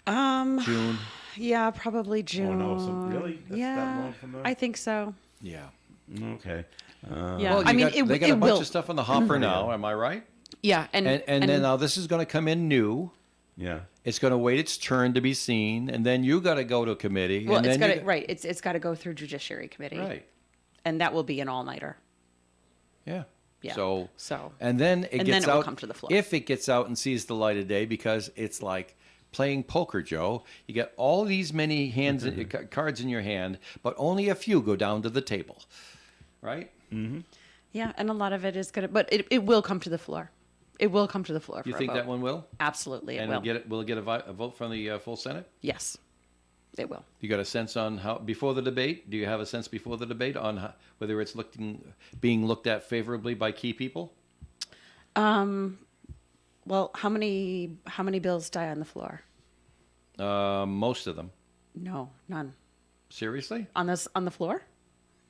Speaker 4: June.
Speaker 3: Yeah, probably June.
Speaker 2: Oh, no. So really? That's that long from now?
Speaker 3: I think so.
Speaker 4: Yeah.
Speaker 2: Okay.
Speaker 3: Yeah,
Speaker 4: Well,
Speaker 3: I mean,
Speaker 4: they got a
Speaker 3: it
Speaker 4: bunch
Speaker 3: will.
Speaker 4: of stuff on the hopper now. Am I right?
Speaker 3: Yeah, and
Speaker 4: And then now this is going to come in new.
Speaker 2: Yeah.
Speaker 4: It's going to wait its turn to be seen, and then you got to go to a committee.
Speaker 3: well,
Speaker 4: and
Speaker 3: it's
Speaker 4: then
Speaker 3: got
Speaker 4: you
Speaker 3: to right. It's got to go through Judiciary Committee,
Speaker 4: right.
Speaker 3: and that will be an all-nighter.
Speaker 4: Yeah.
Speaker 3: Yeah.
Speaker 4: So
Speaker 3: So-
Speaker 4: and then
Speaker 3: and
Speaker 4: gets
Speaker 3: then it will
Speaker 4: out
Speaker 3: come to the floor.
Speaker 4: if it gets out and sees the light of day, because it's like playing poker, Joe. You get all these many cards in your hand, but only a few go down to the table, right?
Speaker 3: Yeah, and a lot of it is gonna, but it will come to the floor. It will come to the floor.
Speaker 4: You
Speaker 3: for
Speaker 4: think
Speaker 3: a vote.
Speaker 4: that one will?
Speaker 3: Absolutely, it
Speaker 4: And
Speaker 3: will.
Speaker 4: will it get a vote from the full Senate?
Speaker 3: Yes, it will.
Speaker 4: You got a sense on how before the debate? Do you have a sense before the debate on how, whether it's being looked at favorably by key people?
Speaker 3: Well, how many bills die on the floor?
Speaker 4: Most of them.
Speaker 3: No, none.
Speaker 4: Seriously?
Speaker 3: On the floor?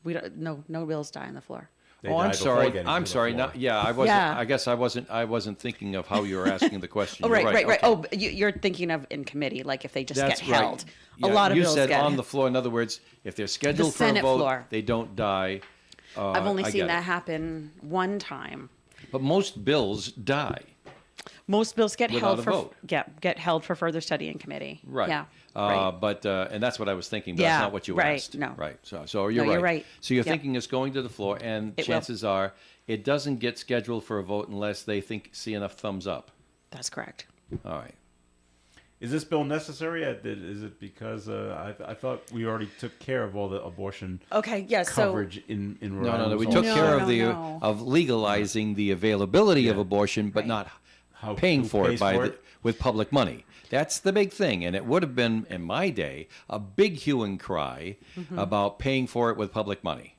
Speaker 3: We don't. No bills die on the floor.
Speaker 2: They
Speaker 4: Oh,
Speaker 2: died
Speaker 4: I'm
Speaker 2: before
Speaker 4: sorry.
Speaker 2: getting
Speaker 4: I'm
Speaker 2: to the
Speaker 4: sorry.
Speaker 2: floor.
Speaker 4: Not, yeah, I wasn't.
Speaker 3: Yeah.
Speaker 4: I guess I wasn't thinking of how you were asking the question.
Speaker 3: Oh,
Speaker 4: You're
Speaker 3: right.
Speaker 4: Okay.
Speaker 3: Oh, you're thinking of in committee, like if they just
Speaker 4: That's
Speaker 3: get
Speaker 4: right.
Speaker 3: held.
Speaker 4: Yeah,
Speaker 3: A lot of
Speaker 4: you
Speaker 3: bills
Speaker 4: said
Speaker 3: get.
Speaker 4: on the floor. In other words, if they're scheduled for a
Speaker 3: Senate
Speaker 4: vote,
Speaker 3: floor.
Speaker 4: they don't die.
Speaker 3: I've only
Speaker 4: I
Speaker 3: seen
Speaker 4: get
Speaker 3: that
Speaker 4: it.
Speaker 3: happen one time.
Speaker 4: But most bills die.
Speaker 3: Most bills get
Speaker 4: Without
Speaker 3: held
Speaker 4: a
Speaker 3: for
Speaker 4: vote.
Speaker 3: get held for further study in committee.
Speaker 4: Right.
Speaker 3: Yeah. Right.
Speaker 4: But and that's what I was thinking. But
Speaker 3: Yeah,
Speaker 4: that's not what you
Speaker 3: right,
Speaker 4: asked.
Speaker 3: no.
Speaker 4: Right. So you're
Speaker 3: No,
Speaker 4: right.
Speaker 3: you're right.
Speaker 4: So you're
Speaker 3: Yep.
Speaker 4: thinking it's going to the floor, and
Speaker 3: It will.
Speaker 4: chances are it doesn't get scheduled for a vote unless they see enough thumbs up.
Speaker 3: That's correct.
Speaker 4: All right.
Speaker 2: Is this bill necessary? Is it because I thought we already took care of all the abortion
Speaker 3: Okay. Yeah. So
Speaker 2: coverage in Rhode
Speaker 4: No.
Speaker 2: Island?
Speaker 4: We
Speaker 2: was
Speaker 4: took
Speaker 2: all-
Speaker 4: care of
Speaker 3: no.
Speaker 4: of legalizing the availability of
Speaker 2: Yeah.
Speaker 4: abortion, but
Speaker 3: Right.
Speaker 4: not
Speaker 2: How-
Speaker 4: paying
Speaker 2: who
Speaker 4: for it
Speaker 2: pays
Speaker 4: by
Speaker 2: for it?
Speaker 4: with public money. That's the big thing, and it would have been in my day a big hue and cry
Speaker 3: Mm-hmm.
Speaker 4: about paying for it with public money.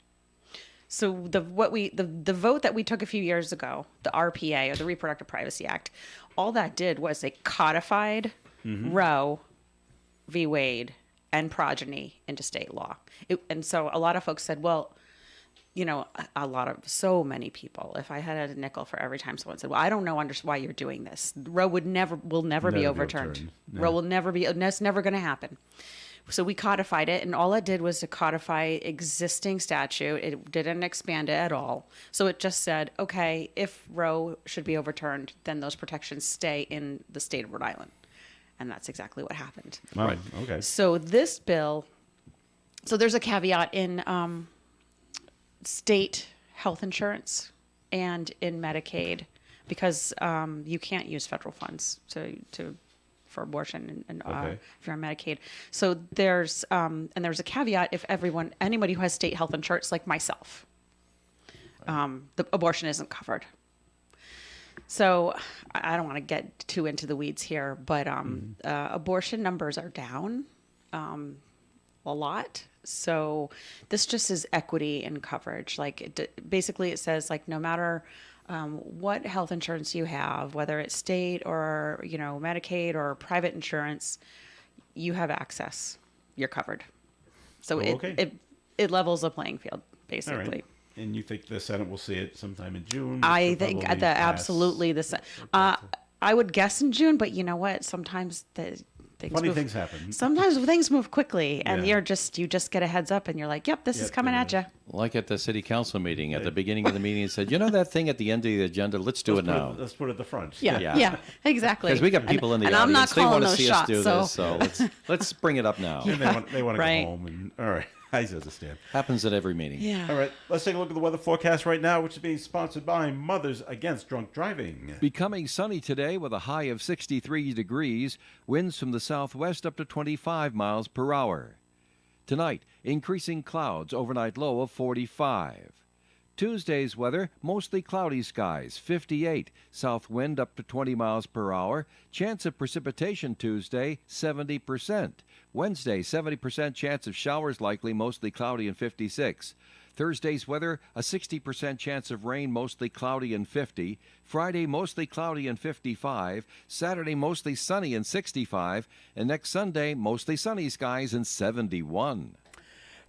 Speaker 3: So the vote that we took a few years ago, the RPA or the Reproductive Privacy Act, all that did was they codified Roe v. Wade and progeny into state law. And so a lot of folks said, well, so many people, if I had a nickel for every time someone said, well, I don't know why you're doing this. Roe will never be overturned.
Speaker 2: Yeah.
Speaker 3: Roe will never be, that's never going to happen. So we codified it, and all it did was to codify existing statute. It didn't expand it at all. So it just said, okay, if Roe should be overturned, then those protections stay in the state of Rhode Island. And that's exactly what happened.
Speaker 2: Wow. Okay.
Speaker 3: So this bill, so there's a caveat in state health insurance and in Medicaid, because you can't use federal funds for abortion and
Speaker 2: Okay.
Speaker 3: if you're on Medicaid. So there's a caveat if anybody who has state health insurance, like myself, the abortion isn't covered. So I don't want to get too into the weeds here, but abortion numbers are down a lot. So this just is equity in coverage. Like basically it says like no matter what health insurance you have, whether it's state or Medicaid or private insurance, you have access. You're covered. So
Speaker 2: okay.
Speaker 3: it levels the playing field basically.
Speaker 2: All right. And you think the Senate will see it sometime in June?
Speaker 3: I think absolutely I would guess in June, but you know what? Sometimes things
Speaker 2: happen.
Speaker 3: Sometimes things move quickly, and
Speaker 2: Yeah.
Speaker 3: you just get a heads up, and you're like, "Yep, this is coming
Speaker 2: there
Speaker 3: at
Speaker 2: it
Speaker 3: you."
Speaker 4: Like at the city council meeting, at the beginning of the meeting, it said, that thing at the end of the agenda, let's do it now.
Speaker 2: Let's put it at the front.
Speaker 3: Yeah, exactly.
Speaker 4: Because we got people in the
Speaker 3: and
Speaker 4: audience.
Speaker 3: I'm not
Speaker 4: They want
Speaker 3: calling
Speaker 4: to
Speaker 3: those
Speaker 4: see
Speaker 3: shots,
Speaker 4: us do this, so let's bring it up now.
Speaker 2: And they want to
Speaker 3: Right.
Speaker 2: go home. And all right, I understand.
Speaker 4: Happens at every meeting.
Speaker 3: Yeah.
Speaker 2: All right, let's take a look at the weather forecast right now, which is being sponsored by Mothers Against Drunk Driving.
Speaker 1: Becoming sunny today with a high of 63 degrees, winds from the southwest up to 25 miles per hour. Tonight, increasing clouds, overnight low of 45. Tuesday's weather, mostly cloudy skies, 58. South wind up to 20 miles per hour. Chance of precipitation Tuesday, 70%. Wednesday, 70% chance of showers likely, mostly cloudy and 56. Thursday's weather, a 60% chance of rain, mostly cloudy and 50. Friday, mostly cloudy and 55. Saturday, mostly sunny and 65. And next Sunday, mostly sunny skies and 71.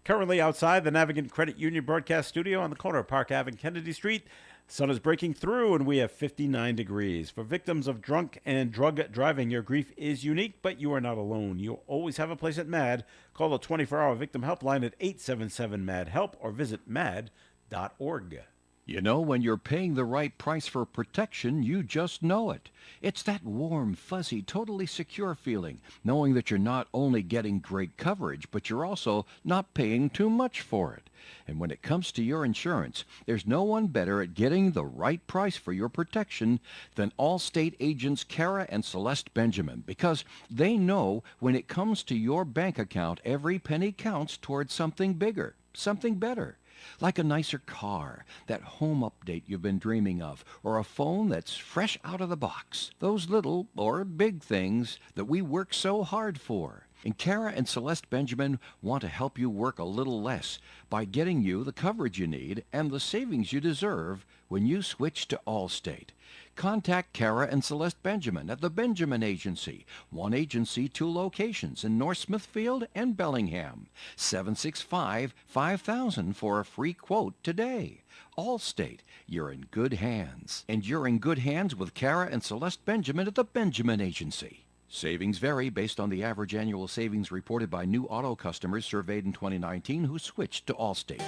Speaker 2: Currently outside the Navigant Credit Union broadcast studio on the corner of Park Ave and Kennedy Street, sun is breaking through and we have 59 degrees. For victims of drunk and drug driving, your grief is unique, but you are not alone. You'll always have a place at MAD. Call the 24-hour victim helpline at 877-MAD-HELP or visit mad.org.
Speaker 1: When you're paying the right price for protection, you just know it. It's that warm, fuzzy, totally secure feeling, knowing that you're not only getting great coverage, but you're also not paying too much for it. And when it comes to your insurance, there's no one better at getting the right price for your protection than Allstate agents Kara and Celeste Benjamin, because they know when it comes to your bank account, every penny counts towards something bigger, something better. Like a nicer car, that home update you've been dreaming of, or a phone that's fresh out of the box. Those little or big things that we work so hard for. And Kara and Celeste Benjamin want to help you work a little less by getting you the coverage you need and the savings you deserve when you switch to Allstate. Contact Kara and Celeste Benjamin at the Benjamin Agency. One agency, 2 locations in North Smithfield and Bellingham. 765-5000 for a free quote today. Allstate, you're in good hands. And you're in good hands with Kara and Celeste Benjamin at the Benjamin Agency. Savings vary based on the average annual savings reported by new auto customers surveyed in 2019 who switched to Allstate.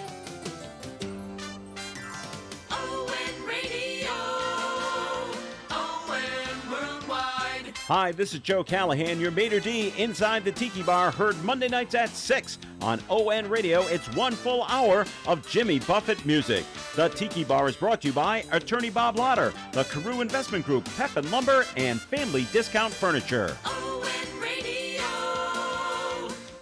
Speaker 2: Hi, this is Joe Callahan, your Mater D inside the Tiki Bar, heard Monday nights at 6 on ON Radio. It's 1 full hour of Jimmy Buffett music. The Tiki Bar is brought to you by Attorney Bob Lauder, the Carew Investment Group, Pepin Lumber, and Family Discount Furniture.
Speaker 8: ON Radio,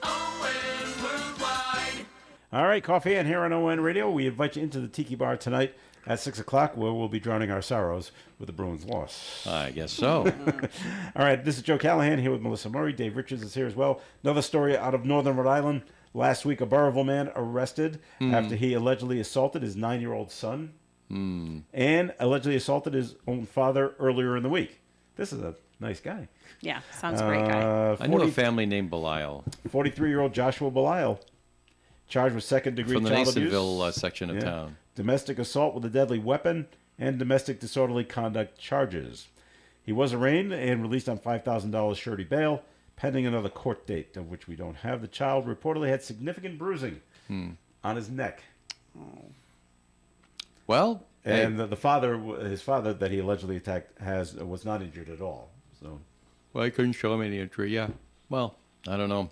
Speaker 8: ON Worldwide.
Speaker 2: All right, Coffee and here on ON Radio. We invite you into the Tiki Bar tonight at 6 o'clock, where we'll be drowning our sorrows with the Bruins' loss.
Speaker 4: I guess so.
Speaker 2: All right, this is Joe Callahan here with Melissa Murray. Dave Richards is here as well. Another story out of Northern Rhode Island. Last week, a Burrillville man arrested after he allegedly assaulted his 9-year-old son and allegedly assaulted his own father earlier in the week. This is a Nice guy.
Speaker 3: Yeah, sounds great guy.
Speaker 4: I knew a family named Belial
Speaker 2: 43-year-old Joshua Belial, charged with second-degree
Speaker 4: from the
Speaker 2: child abuse,
Speaker 4: Nasonville section of town.
Speaker 2: domestic assault with a deadly weapon, and domestic disorderly conduct charges. He was arraigned and released on $5,000 surety bail, pending another court date, of which we don't have. The child reportedly had significant bruising on his neck.
Speaker 4: Well,
Speaker 2: And the father, his father that he allegedly attacked, was not injured at all. So,
Speaker 4: well, I couldn't show him any injury. Yeah. Well, I don't know.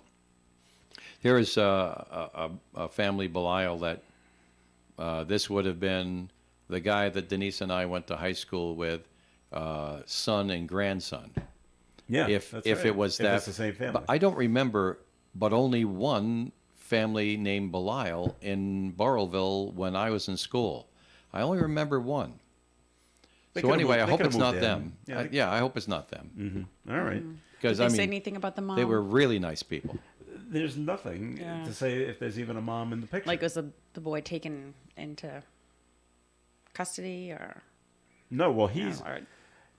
Speaker 4: There is a family Belial that this would have been the guy that Denise and I went to high school with, son and grandson.
Speaker 2: yeah,
Speaker 4: If
Speaker 2: that's
Speaker 4: if
Speaker 2: right.
Speaker 4: it was
Speaker 2: If
Speaker 4: that,
Speaker 2: it's the same family.
Speaker 4: But I don't remember, but only one family named Belial in Burrillville when I was in school. I only remember one.
Speaker 2: They
Speaker 4: So
Speaker 2: could've
Speaker 4: anyway,
Speaker 2: moved-
Speaker 4: I
Speaker 2: they
Speaker 4: hope
Speaker 2: could've
Speaker 4: it's not
Speaker 2: moved in.
Speaker 4: them.
Speaker 2: Yeah, they-
Speaker 4: Yeah, I hope it's not them.
Speaker 2: All right.
Speaker 4: Because
Speaker 3: Did
Speaker 4: I
Speaker 3: they say
Speaker 4: mean,
Speaker 3: anything about the mom?
Speaker 4: they were really nice people.
Speaker 2: There's nothing
Speaker 3: Yeah.
Speaker 2: to say if there's even a mom in the picture.
Speaker 3: Like, was the boy taken into custody or?
Speaker 2: no, well,
Speaker 3: No,
Speaker 2: he's
Speaker 3: or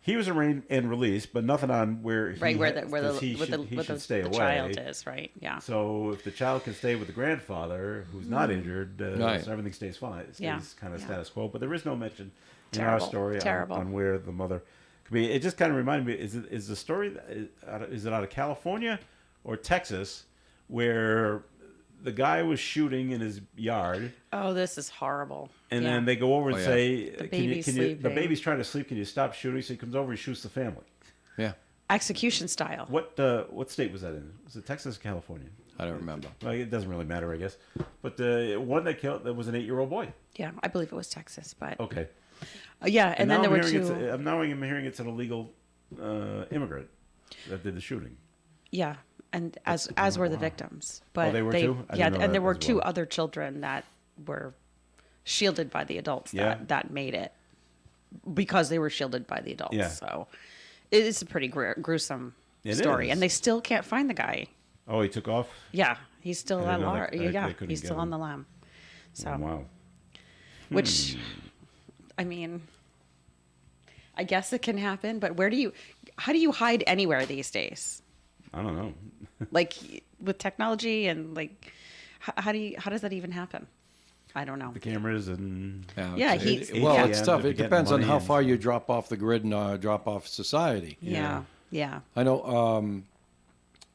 Speaker 2: he was arraigned and released, but nothing on where he
Speaker 3: right where
Speaker 2: had-
Speaker 3: the where the
Speaker 2: 'cause he
Speaker 3: with the
Speaker 2: should, he
Speaker 3: with
Speaker 2: should
Speaker 3: the,
Speaker 2: stay
Speaker 3: the
Speaker 2: away.
Speaker 3: child is right. Yeah.
Speaker 2: So if the child can stay with the grandfather, who's not injured,
Speaker 4: Right.
Speaker 2: so everything stays fine. It stays
Speaker 3: Yeah,
Speaker 2: kind of
Speaker 3: yeah.
Speaker 2: status quo. But there is no mention in
Speaker 3: Terrible,
Speaker 2: our story
Speaker 3: terrible.
Speaker 2: on where the mother could be. It just kind of reminded me: is the story is it out of California or Texas, where the guy was shooting in his yard,
Speaker 3: Oh, this is horrible.
Speaker 2: and
Speaker 3: Yeah.
Speaker 2: then they go over and
Speaker 4: Oh, yeah.
Speaker 2: say,
Speaker 3: The
Speaker 2: "Can you?
Speaker 3: baby's
Speaker 2: Can you? The
Speaker 3: sleeping.
Speaker 2: baby's trying to sleep. Can you stop shooting?" So he comes over and shoots the family.
Speaker 4: Yeah,
Speaker 3: Execution style.
Speaker 2: What state was that in? Was it Texas or California?
Speaker 4: I don't remember.
Speaker 2: Well, it doesn't really matter, I guess. But the one that killed that was an 8-year-old boy.
Speaker 3: Yeah, I believe it was Texas, but
Speaker 2: Okay.
Speaker 3: yeah, and then
Speaker 2: now
Speaker 3: there were
Speaker 2: I'm hearing
Speaker 3: two.
Speaker 2: now I'm hearing it's an illegal immigrant that did the shooting.
Speaker 3: Yeah, and as were the victims. But
Speaker 2: they were too? I
Speaker 3: Yeah,
Speaker 2: didn't know
Speaker 3: and there
Speaker 2: that
Speaker 3: were
Speaker 2: as
Speaker 3: two
Speaker 2: well.
Speaker 3: other children that were shielded by the adults
Speaker 2: Yeah.
Speaker 3: that made it because they were shielded by the adults.
Speaker 2: Yeah.
Speaker 3: So it is a pretty gruesome
Speaker 2: It
Speaker 3: story,
Speaker 2: is.
Speaker 3: and they still can't find the guy.
Speaker 2: Oh, he took off.
Speaker 3: Yeah, he's still
Speaker 2: I
Speaker 3: at
Speaker 2: didn't know
Speaker 3: large.
Speaker 2: that. They
Speaker 3: Yeah,
Speaker 2: couldn't
Speaker 3: he's
Speaker 2: get
Speaker 3: still
Speaker 2: him.
Speaker 3: on the lam. So,
Speaker 2: Oh, wow.
Speaker 3: which, I mean, I guess it can happen, but how do you hide anywhere these days?
Speaker 2: I don't know.
Speaker 3: Like with technology and like, how does that even happen? I don't know.
Speaker 2: The cameras and
Speaker 3: Yeah,
Speaker 4: it's-
Speaker 3: he-
Speaker 4: well,
Speaker 3: yeah.
Speaker 4: it's tough.
Speaker 2: If you
Speaker 4: It
Speaker 2: get
Speaker 4: depends on
Speaker 2: money
Speaker 4: how
Speaker 2: and-
Speaker 4: far you drop off the grid and drop off society.
Speaker 3: Yeah, yeah.
Speaker 4: I know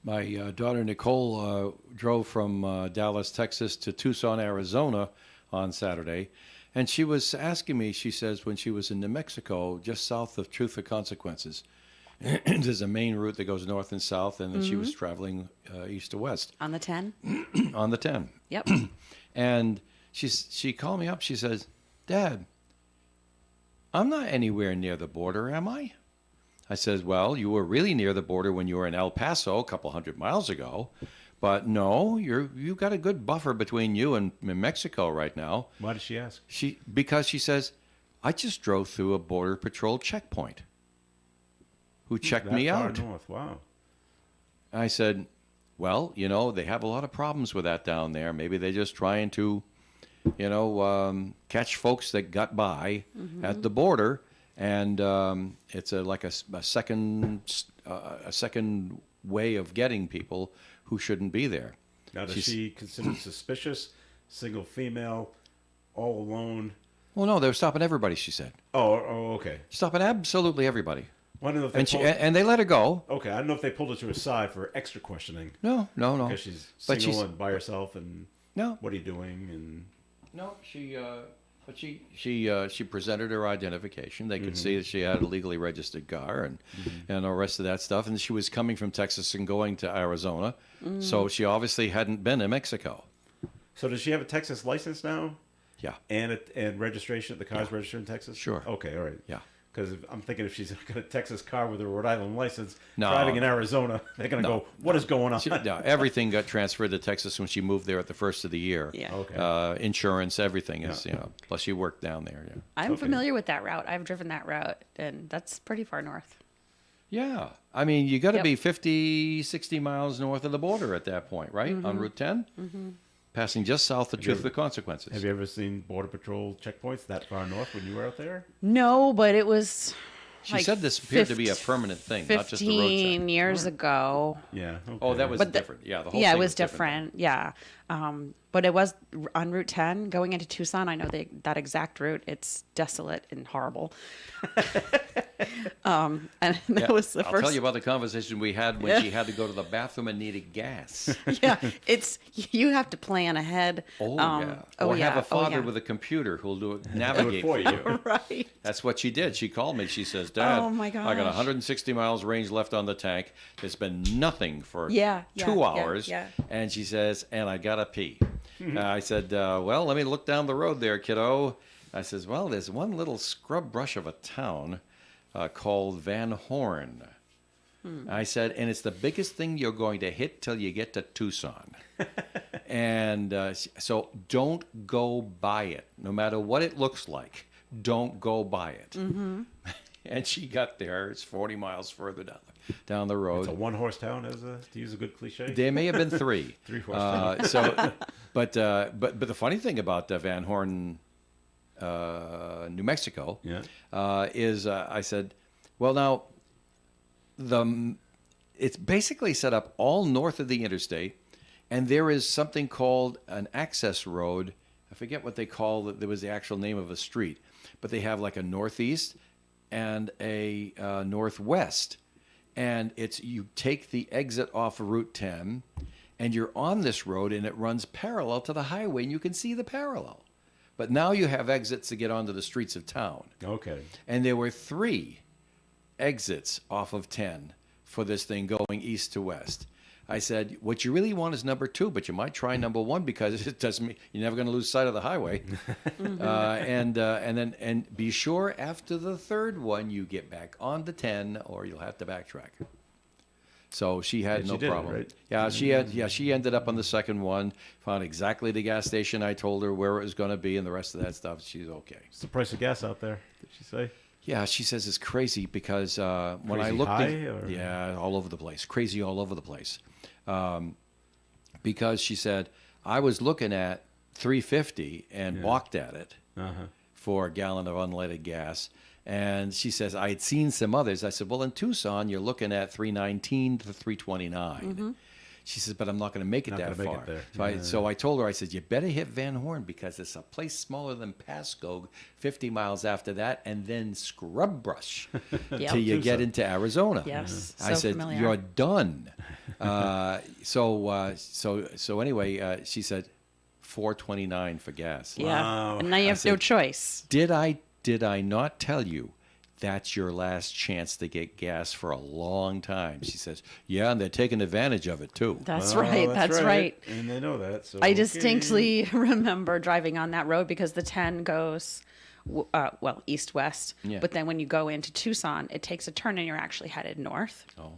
Speaker 4: my daughter Nicole drove from Dallas, Texas to Tucson, Arizona on Saturday. And she was asking me, she says, when she was in New Mexico, just south of Truth or Consequences, there's a main route that goes north and south, and then she was traveling east to west
Speaker 3: On the 10?
Speaker 4: on the 10.
Speaker 3: Yep.
Speaker 4: And she called me up. She says, Dad, I'm not anywhere near the border, am I? I says, well, you were really near the border when you were in El Paso a couple hundred miles ago. But no, you've got a good buffer between you and Mexico right now.
Speaker 2: why did she ask?
Speaker 4: Because she says, I just drove through a border patrol checkpoint. Who checked
Speaker 2: That
Speaker 4: me
Speaker 2: far
Speaker 4: out?
Speaker 2: north. Wow.
Speaker 4: I said, well, they have a lot of problems with that down there. Maybe they're just trying to, catch folks that got by at the border. And it's like a second way of getting people who shouldn't be there.
Speaker 2: Now, does
Speaker 4: She's-
Speaker 2: she consider suspicious? Single female, all alone.
Speaker 4: Well, no, they were stopping everybody, she said.
Speaker 2: Oh, okay.
Speaker 4: Stopping absolutely everybody.
Speaker 2: Well, I don't know if they
Speaker 4: And
Speaker 2: pulled,
Speaker 4: they let her go.
Speaker 2: okay, I don't know if they pulled her to her side for extra questioning
Speaker 4: No.
Speaker 2: because she's
Speaker 4: But
Speaker 2: single
Speaker 4: she's-
Speaker 2: and by herself, and
Speaker 4: No.
Speaker 2: what are you doing? And
Speaker 4: No, she presented her identification. They could see that she had a legally registered car and the rest of that stuff. And she was coming from Texas and going to Arizona, so she obviously hadn't been in Mexico.
Speaker 2: so, does she have a Texas license now?
Speaker 4: Yeah,
Speaker 2: And registration? The car's registered in Texas?
Speaker 4: Sure.
Speaker 2: Okay, all right.
Speaker 4: yeah.
Speaker 2: Because I'm thinking if she's got a Texas car with a Rhode Island license,
Speaker 4: No.
Speaker 2: driving in Arizona, they're going to go, what is going on?
Speaker 4: No, everything got transferred to Texas when she moved there at the first of the year.
Speaker 3: Yeah.
Speaker 2: Okay.
Speaker 4: Insurance, everything is, plus she worked down there. Yeah.
Speaker 3: I'm familiar with that route. I've driven that route, and that's pretty far north.
Speaker 4: Yeah. I mean, you got to
Speaker 3: Yep.
Speaker 4: be 50, 60 miles north of the border at that point, right? On Route 10? Mm-hmm. Passing just south of Truth or Consequences.
Speaker 2: Have you ever seen Border Patrol checkpoints that far north when you were out there?
Speaker 3: No, but it was
Speaker 4: She
Speaker 3: like
Speaker 4: said this appeared to be a
Speaker 3: 15
Speaker 4: permanent thing, not just a road
Speaker 3: 15
Speaker 4: check.
Speaker 3: years ago.
Speaker 2: Yeah.
Speaker 4: Oh, that
Speaker 2: okay.
Speaker 4: was
Speaker 3: But
Speaker 4: different. Yeah, the whole
Speaker 3: yeah,
Speaker 4: thing
Speaker 3: it was
Speaker 4: then.
Speaker 3: different. Yeah. But it was on Route 10 going into Tucson. I know that exact route. It's desolate and horrible. And that
Speaker 4: Yeah,
Speaker 3: was the
Speaker 4: I'll
Speaker 3: first.
Speaker 4: tell you about the conversation we had when she had to go to the bathroom and needed gas.
Speaker 3: Yeah, it's you have to plan ahead.
Speaker 4: Oh, yeah.
Speaker 3: Oh,
Speaker 4: Or
Speaker 3: yeah.
Speaker 4: have a father
Speaker 3: yeah.
Speaker 4: with a computer who'll do it,
Speaker 2: Do it
Speaker 4: navigate
Speaker 2: for
Speaker 4: for you.
Speaker 2: you.
Speaker 3: Right.
Speaker 4: That's what she did. She called me. She says, Dad,
Speaker 3: Oh, my
Speaker 4: I got
Speaker 3: gosh.
Speaker 4: 160 miles range left on the tank. There's been nothing for
Speaker 3: Yeah, yeah,
Speaker 4: 2
Speaker 3: yeah,
Speaker 4: hours.
Speaker 3: yeah.
Speaker 4: And she says, and I got to pee. I said, well, let me look down the road there, kiddo. I says, well, there's one little scrub brush of a town called Van Horn. I said, and it's the biggest thing you're going to hit till you get to Tucson. And so don't go by it, no matter what it looks like. Don't go by it. And she got there. It's 40 miles further down the road.
Speaker 2: It's a one-horse town, to use a good cliche.
Speaker 4: There may have been 3.
Speaker 2: 3 horse town.
Speaker 4: So, but the funny thing about Van Horn, New Mexico,
Speaker 2: Yeah.
Speaker 4: is I said, well, now it's basically set up all north of the interstate, and there is something called an access road. I forget what they call it. There was the actual name of a street, but they have like a northeast and a northwest, and you take the exit off of Route 10, and you're on this road, and it runs parallel to the highway, and you can see the parallel. But now you have exits to get onto the streets of town.
Speaker 2: Okay.
Speaker 4: And there were 3 exits off of 10 for this thing going east to west. I said, what you really want is number 2, but you might try number 1 because it doesn't mean you're never going to lose sight of the highway. And be sure after the 3rd one you get back on the 10, or you'll have to backtrack. So she had
Speaker 2: And
Speaker 4: no
Speaker 2: she did it,
Speaker 4: problem.
Speaker 2: right?
Speaker 4: Yeah, she had. Yeah, she ended up on the 2nd one. Found exactly the gas station. I told her where it was going to be, and the rest of that stuff. She's okay.
Speaker 2: What's the price of gas out there? Did she say?
Speaker 4: Yeah, she says it's crazy because when I
Speaker 2: Crazy
Speaker 4: looked,
Speaker 2: high, or?
Speaker 4: yeah, all over the place, crazy all over the place. Because she said I was looking at $3.50 and balked at it for a gallon of unleaded gas, and she says I had seen some others. I said, well, in Tucson you're looking at $3.19 to $3.29. She says, but I'm not going to make it
Speaker 2: Not
Speaker 4: that
Speaker 2: gonna make
Speaker 4: far.
Speaker 2: it there.
Speaker 4: So,
Speaker 2: Yeah.
Speaker 4: so I told her, I said, you better hit Van Horn because it's a place smaller than Pasco, 50 miles after that, and then Scrub Brush till you get
Speaker 2: Tucson.
Speaker 4: into Arizona.
Speaker 3: Yes,
Speaker 4: I
Speaker 3: so
Speaker 4: said,
Speaker 3: familiar.
Speaker 4: you're done. So anyway, she said, $4.29 for gas.
Speaker 3: Yeah.
Speaker 2: Wow.
Speaker 3: And now you have no choice.
Speaker 4: Did I not tell you that's your last chance to get gas for a long time? She says, yeah, and they're taking advantage of it too.
Speaker 3: That's
Speaker 2: Oh,
Speaker 3: right. That's right.
Speaker 2: And they know that. So
Speaker 3: I
Speaker 2: okay.
Speaker 3: distinctly remember driving on that road because the 10 goes, east-west.
Speaker 4: Yeah.
Speaker 3: But then when you go into Tucson, it takes a turn and you're actually headed north.
Speaker 4: Oh.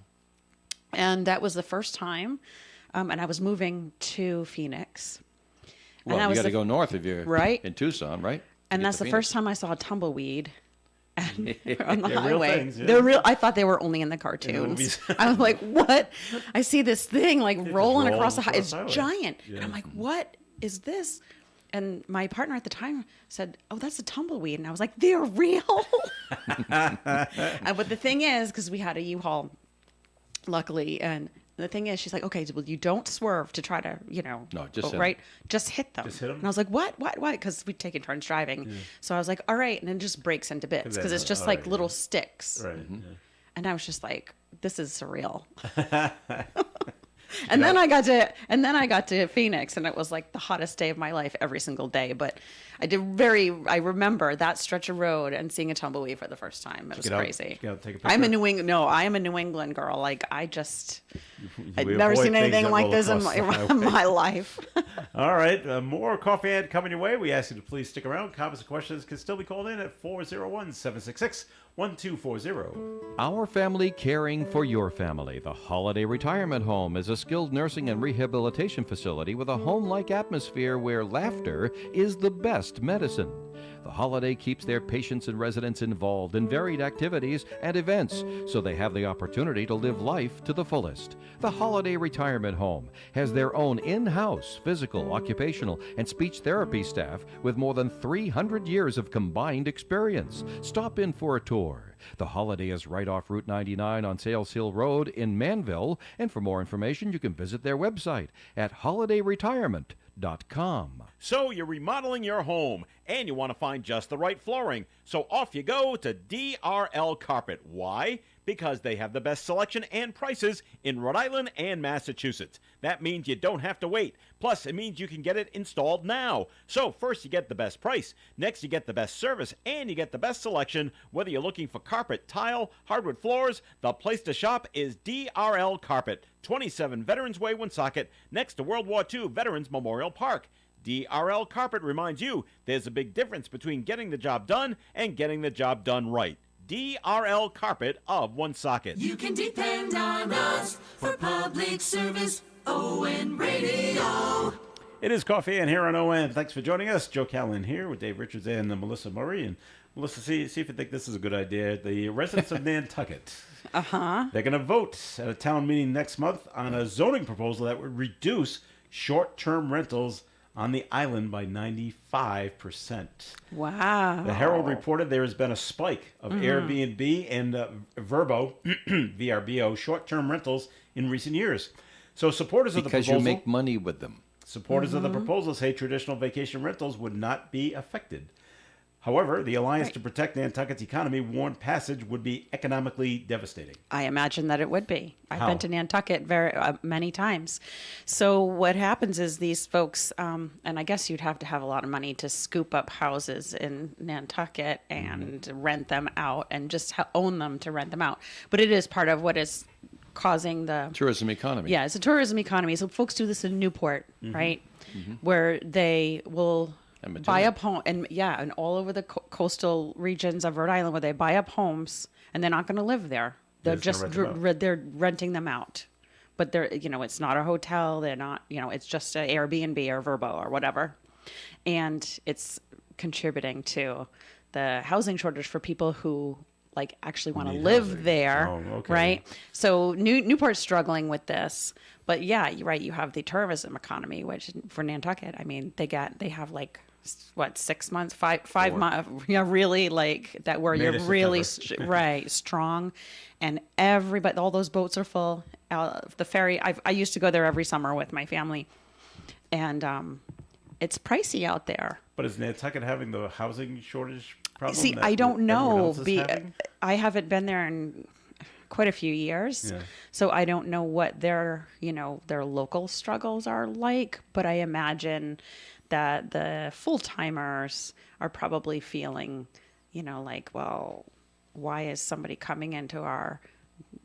Speaker 3: And that was the first time. And I was moving to Phoenix.
Speaker 4: Well,
Speaker 3: that
Speaker 4: you
Speaker 3: was
Speaker 4: got to
Speaker 3: the-
Speaker 4: go north if you're
Speaker 3: Right.
Speaker 4: in Tucson, right?
Speaker 3: And
Speaker 4: Get
Speaker 3: that's
Speaker 4: to
Speaker 3: the
Speaker 4: Phoenix.
Speaker 3: first time I saw a tumbleweed and on the
Speaker 2: They're real
Speaker 3: highway.
Speaker 2: things, yeah.
Speaker 3: They're real. I thought they were only in the cartoons.
Speaker 2: movies.
Speaker 3: I was like, "What?" I see this thing like rolling
Speaker 2: roll
Speaker 3: across the
Speaker 2: across
Speaker 3: It's
Speaker 2: the highway.
Speaker 3: giant,
Speaker 2: Yeah.
Speaker 3: and I'm like, "What is this?" And my partner at the time said, "Oh, that's a tumbleweed," and I was like, "They're real." But the thing is, because we had a U-Haul, luckily, and the thing is, she's like, "Okay, well, you don't swerve to try to,
Speaker 4: No, just hit 'em.
Speaker 3: right, just hit them."
Speaker 2: Just hit 'em?
Speaker 3: And I was like, "What? Because we'd taken turns driving." So I was like, "All right," and then it just breaks into bits because it's just
Speaker 2: all
Speaker 3: like
Speaker 2: right,
Speaker 3: little sticks.
Speaker 2: Right.
Speaker 4: Mm-hmm.
Speaker 2: Yeah.
Speaker 3: And I was just like, "This is surreal." And then I got to Phoenix, and it was like the hottest day of my life every single day. But I remember that stretch of road and seeing a tumbleweed for the first time. It was
Speaker 2: get out-
Speaker 3: crazy.
Speaker 2: get out, take a
Speaker 3: I'm a
Speaker 2: picture?
Speaker 3: I am a New England girl. Like I'd
Speaker 2: We
Speaker 3: never
Speaker 2: avoid
Speaker 3: seen
Speaker 2: things
Speaker 3: anything
Speaker 2: that
Speaker 3: like
Speaker 2: roll
Speaker 3: this in
Speaker 2: across the
Speaker 3: my,
Speaker 2: highway.
Speaker 3: my life.
Speaker 2: All right, more coffee ad coming your way. We ask you to please stick around. Comments and questions can still be called in at 401-766-1240.
Speaker 1: Our family caring for your family. The Holiday Retirement Home is a skilled nursing and rehabilitation facility with a home-like atmosphere where laughter is the best medicine. The holiday keeps their patients and residents involved in varied activities and events so they have the opportunity to live life to the fullest. The Holiday Retirement Home has their own in-house physical, occupational, and speech therapy staff with more than 300 years of combined experience. Stop in for a tour. The Holiday is right off Route 99 on Sales Hill Road in Manville, and for more information you can visit their website at holidayretirement.com.
Speaker 9: So you're remodeling your home and you want to find just the right flooring. So off you go to DRL Carpet. Why? Because they have the best selection and prices in Rhode Island and Massachusetts. That means you don't have to wait. Plus, it means you can get it installed now. So first you get the best price, next you get the best service, and you get the best selection. Whether you're looking for carpet, tile, hardwood floors, the place to shop is DRL Carpet, 27 Veterans Way, Woonsocket, next to World War II Veterans Memorial Park. DRL Carpet reminds you there's a big difference between getting the job done and getting the job done right. DRL Carpet of Woonsocket.
Speaker 8: You can depend on us for public service. ON Radio.
Speaker 2: It is Coffee and here on ON. Thanks for joining us. Joe Callan here with Dave Richards and Melissa Murray. And Melissa, see if you think this is a good idea. The residents of Nantucket, they're going to vote at a town meeting next month on a zoning proposal that would reduce short-term rentals on the island by 95%.
Speaker 3: Wow.
Speaker 2: The Herald reported there has been a spike of Airbnb and Vrbo, VRBO, short-term rentals in recent years. So supporters of the
Speaker 4: Because
Speaker 2: proposal...
Speaker 4: you make money with them.
Speaker 2: Supporters of the proposal say traditional vacation rentals would not be affected. However, the Alliance to Protect Nantucket's Economy warned passage would be economically devastating.
Speaker 3: I imagine that it would be. I've
Speaker 2: How?
Speaker 3: been to Nantucket very many times. So what happens is these folks, and I guess you'd have to have a lot of money to scoop up houses in Nantucket and rent them out and just own them to rent them out. But it is part of what is causing the
Speaker 4: Tourism economy.
Speaker 3: Yeah, it's a tourism economy. So folks do this in Newport, right? Where they will
Speaker 4: And
Speaker 3: buy
Speaker 4: Matilla.
Speaker 3: up home and all over the coastal regions of Rhode Island where they buy up homes and they're not going to live there. They're
Speaker 2: just
Speaker 3: just
Speaker 2: gonna rent them out.
Speaker 3: they're renting them out. But they're it's not a hotel. They're not it's just an Airbnb or Vrbo or whatever, and it's contributing to the housing shortage for people who actually want to live there,
Speaker 2: Oh, okay.
Speaker 3: right? So Newport's struggling with this, but yeah, you're right. You have the tourism economy, which for Nantucket, I mean, they have 6 months, five months, really that where
Speaker 2: May
Speaker 3: you're
Speaker 2: to
Speaker 3: really
Speaker 2: September.
Speaker 3: right strong, and everybody, all those boats are full. The ferry, I used to go there every summer with my family, and it's pricey out there.
Speaker 2: But is Nantucket having the housing shortage problem?
Speaker 3: See,
Speaker 2: that
Speaker 3: I don't
Speaker 2: everyone
Speaker 3: know.
Speaker 2: else is having?
Speaker 3: I haven't been there in quite a few years,
Speaker 2: Yeah.
Speaker 3: so I don't know what their local struggles are like. But I imagine that the full timers are probably feeling, well, why is somebody coming into our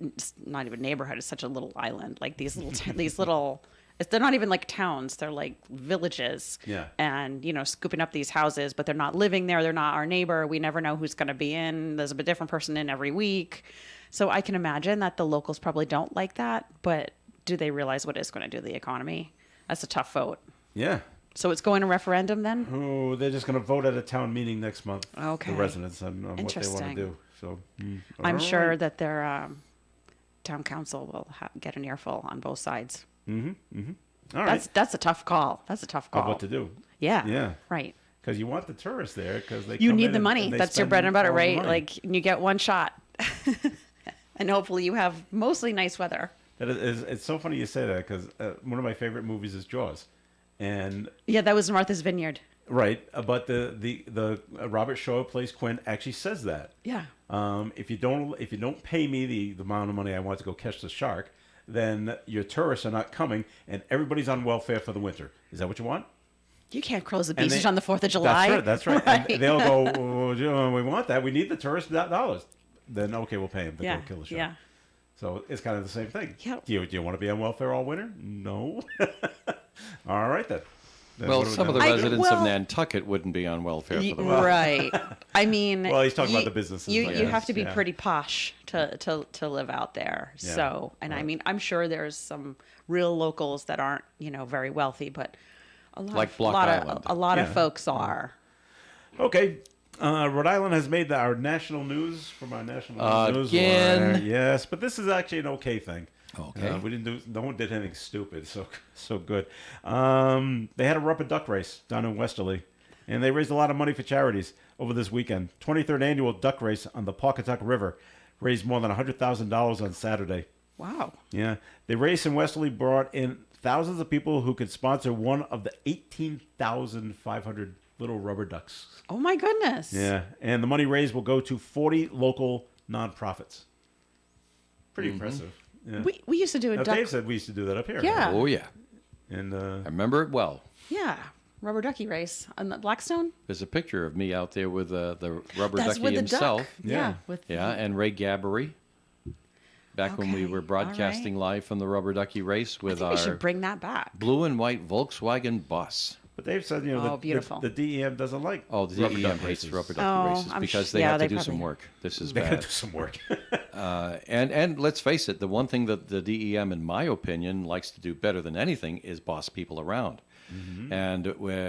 Speaker 3: it's not even neighborhood? It's such a little island, like these little. They're not even like towns. They're like villages.
Speaker 2: Yeah.
Speaker 3: And, scooping up these houses, but they're not living there. They're not our neighbor. We never know who's going to be in. There's a different person in every week. So I can imagine that the locals probably don't like that. But do they realize what it's going to do to the economy? That's a tough vote.
Speaker 2: Yeah.
Speaker 3: So it's going to referendum then?
Speaker 2: Oh, they're just going to vote at a town meeting next month.
Speaker 3: Okay.
Speaker 2: The residents on what they want to
Speaker 3: Interesting.
Speaker 2: do. So
Speaker 3: I'm
Speaker 2: all
Speaker 3: sure
Speaker 2: right.
Speaker 3: that their town council will get an earful on both sides.
Speaker 2: All right.
Speaker 3: That's a tough call. That's a tough call.
Speaker 2: Of what to do.
Speaker 3: Yeah.
Speaker 2: Yeah.
Speaker 3: Right.
Speaker 2: Because you want the tourists there because they
Speaker 3: You
Speaker 2: come
Speaker 3: need
Speaker 2: in
Speaker 3: the
Speaker 2: and
Speaker 3: money.
Speaker 2: they
Speaker 3: That's your
Speaker 2: spend
Speaker 3: bread and butter,
Speaker 2: all the
Speaker 3: right?
Speaker 2: money.
Speaker 3: You get one shot. And hopefully you have mostly nice weather.
Speaker 2: It's so funny you say that because one of my favorite movies is Jaws, and
Speaker 3: Yeah, that was Martha's Vineyard.
Speaker 2: right, but the Robert Shaw plays Quint actually says that.
Speaker 3: Yeah.
Speaker 2: If you don't pay me the amount of money I want to go catch the shark, then your tourists are not coming, and everybody's on welfare for the winter. Is that what you want?
Speaker 3: You can't close the
Speaker 2: And
Speaker 3: beaches
Speaker 2: they-
Speaker 3: on the 4th of July.
Speaker 2: That's right. And they'll go, well, we want that. We need the tourist dollars. Then, okay, we'll pay them to
Speaker 3: Yeah.
Speaker 2: go kill the shark.
Speaker 3: Yeah.
Speaker 2: So it's kind of the same thing.
Speaker 3: Yeah.
Speaker 2: Do you want to be on welfare all winter? No. All right, then.
Speaker 4: Well,
Speaker 2: what do we
Speaker 4: some of
Speaker 2: do?
Speaker 4: the
Speaker 3: I-
Speaker 4: residents
Speaker 3: well-
Speaker 4: of Nantucket wouldn't be on welfare for the winter.
Speaker 3: Right. I mean,
Speaker 2: Well, he's talking about the businesses, I
Speaker 3: You
Speaker 2: guess,
Speaker 3: have to be
Speaker 2: yeah.
Speaker 3: pretty posh to live out there.
Speaker 2: Yeah.
Speaker 3: So, and I mean, I'm sure there's some real locals that aren't, very wealthy, but a lot
Speaker 4: Like
Speaker 3: of,
Speaker 4: Block
Speaker 3: lot
Speaker 4: Island.
Speaker 3: of a lot of
Speaker 2: Yeah.
Speaker 3: folks are.
Speaker 2: Okay. Rhode Island has made our national news from our national news.
Speaker 4: Again.
Speaker 2: Yes, but this is actually an okay thing.
Speaker 4: Okay.
Speaker 2: We didn't do. No one did anything stupid. So good. They had a rubber duck race down in Westerly, and they raised a lot of money for charities over this weekend. 23rd annual duck race on the Pawcatuck River raised more than $100,000 on Saturday.
Speaker 3: Wow.
Speaker 2: Yeah, the race in Westerly brought in thousands of people who could sponsor one of the 18,500 little rubber ducks.
Speaker 3: Oh my goodness.
Speaker 2: Yeah, and the money raised will go to 40 local nonprofits. Pretty impressive. Yeah.
Speaker 3: We used to do a
Speaker 2: Now,
Speaker 3: duck.
Speaker 2: Dave said we used to do that up here.
Speaker 3: Yeah.
Speaker 4: Oh, yeah.
Speaker 2: And
Speaker 4: I remember it well.
Speaker 3: Yeah. Rubber ducky race on the Blackstone.
Speaker 4: There's a picture of me out there with the rubber
Speaker 3: That's
Speaker 4: ducky
Speaker 3: with the
Speaker 4: himself.
Speaker 3: duck.
Speaker 2: Yeah.
Speaker 3: With
Speaker 4: Yeah, and Ray Gabbery. Back when we
Speaker 3: Okay,
Speaker 4: were broadcasting live from the rubber ducky race
Speaker 3: I
Speaker 4: with
Speaker 3: think we
Speaker 4: our
Speaker 3: should bring that back.
Speaker 4: blue and white Volkswagen bus.
Speaker 2: But Dave said, you know,
Speaker 3: Oh, beautiful.
Speaker 2: the DEM doesn't like
Speaker 4: Oh, the
Speaker 2: rubber
Speaker 4: DEM
Speaker 2: duck
Speaker 4: hates
Speaker 2: races.
Speaker 4: rubber ducky
Speaker 3: Oh,
Speaker 4: races
Speaker 3: I'm
Speaker 4: because
Speaker 3: sh-
Speaker 4: they
Speaker 3: yeah,
Speaker 4: have to
Speaker 3: they
Speaker 4: do some
Speaker 3: probably-
Speaker 4: work. This is
Speaker 2: They gotta
Speaker 4: bad.
Speaker 2: do some work.
Speaker 4: And let's face it, the one thing that the DEM, in my opinion, likes to do better than anything is boss people around. And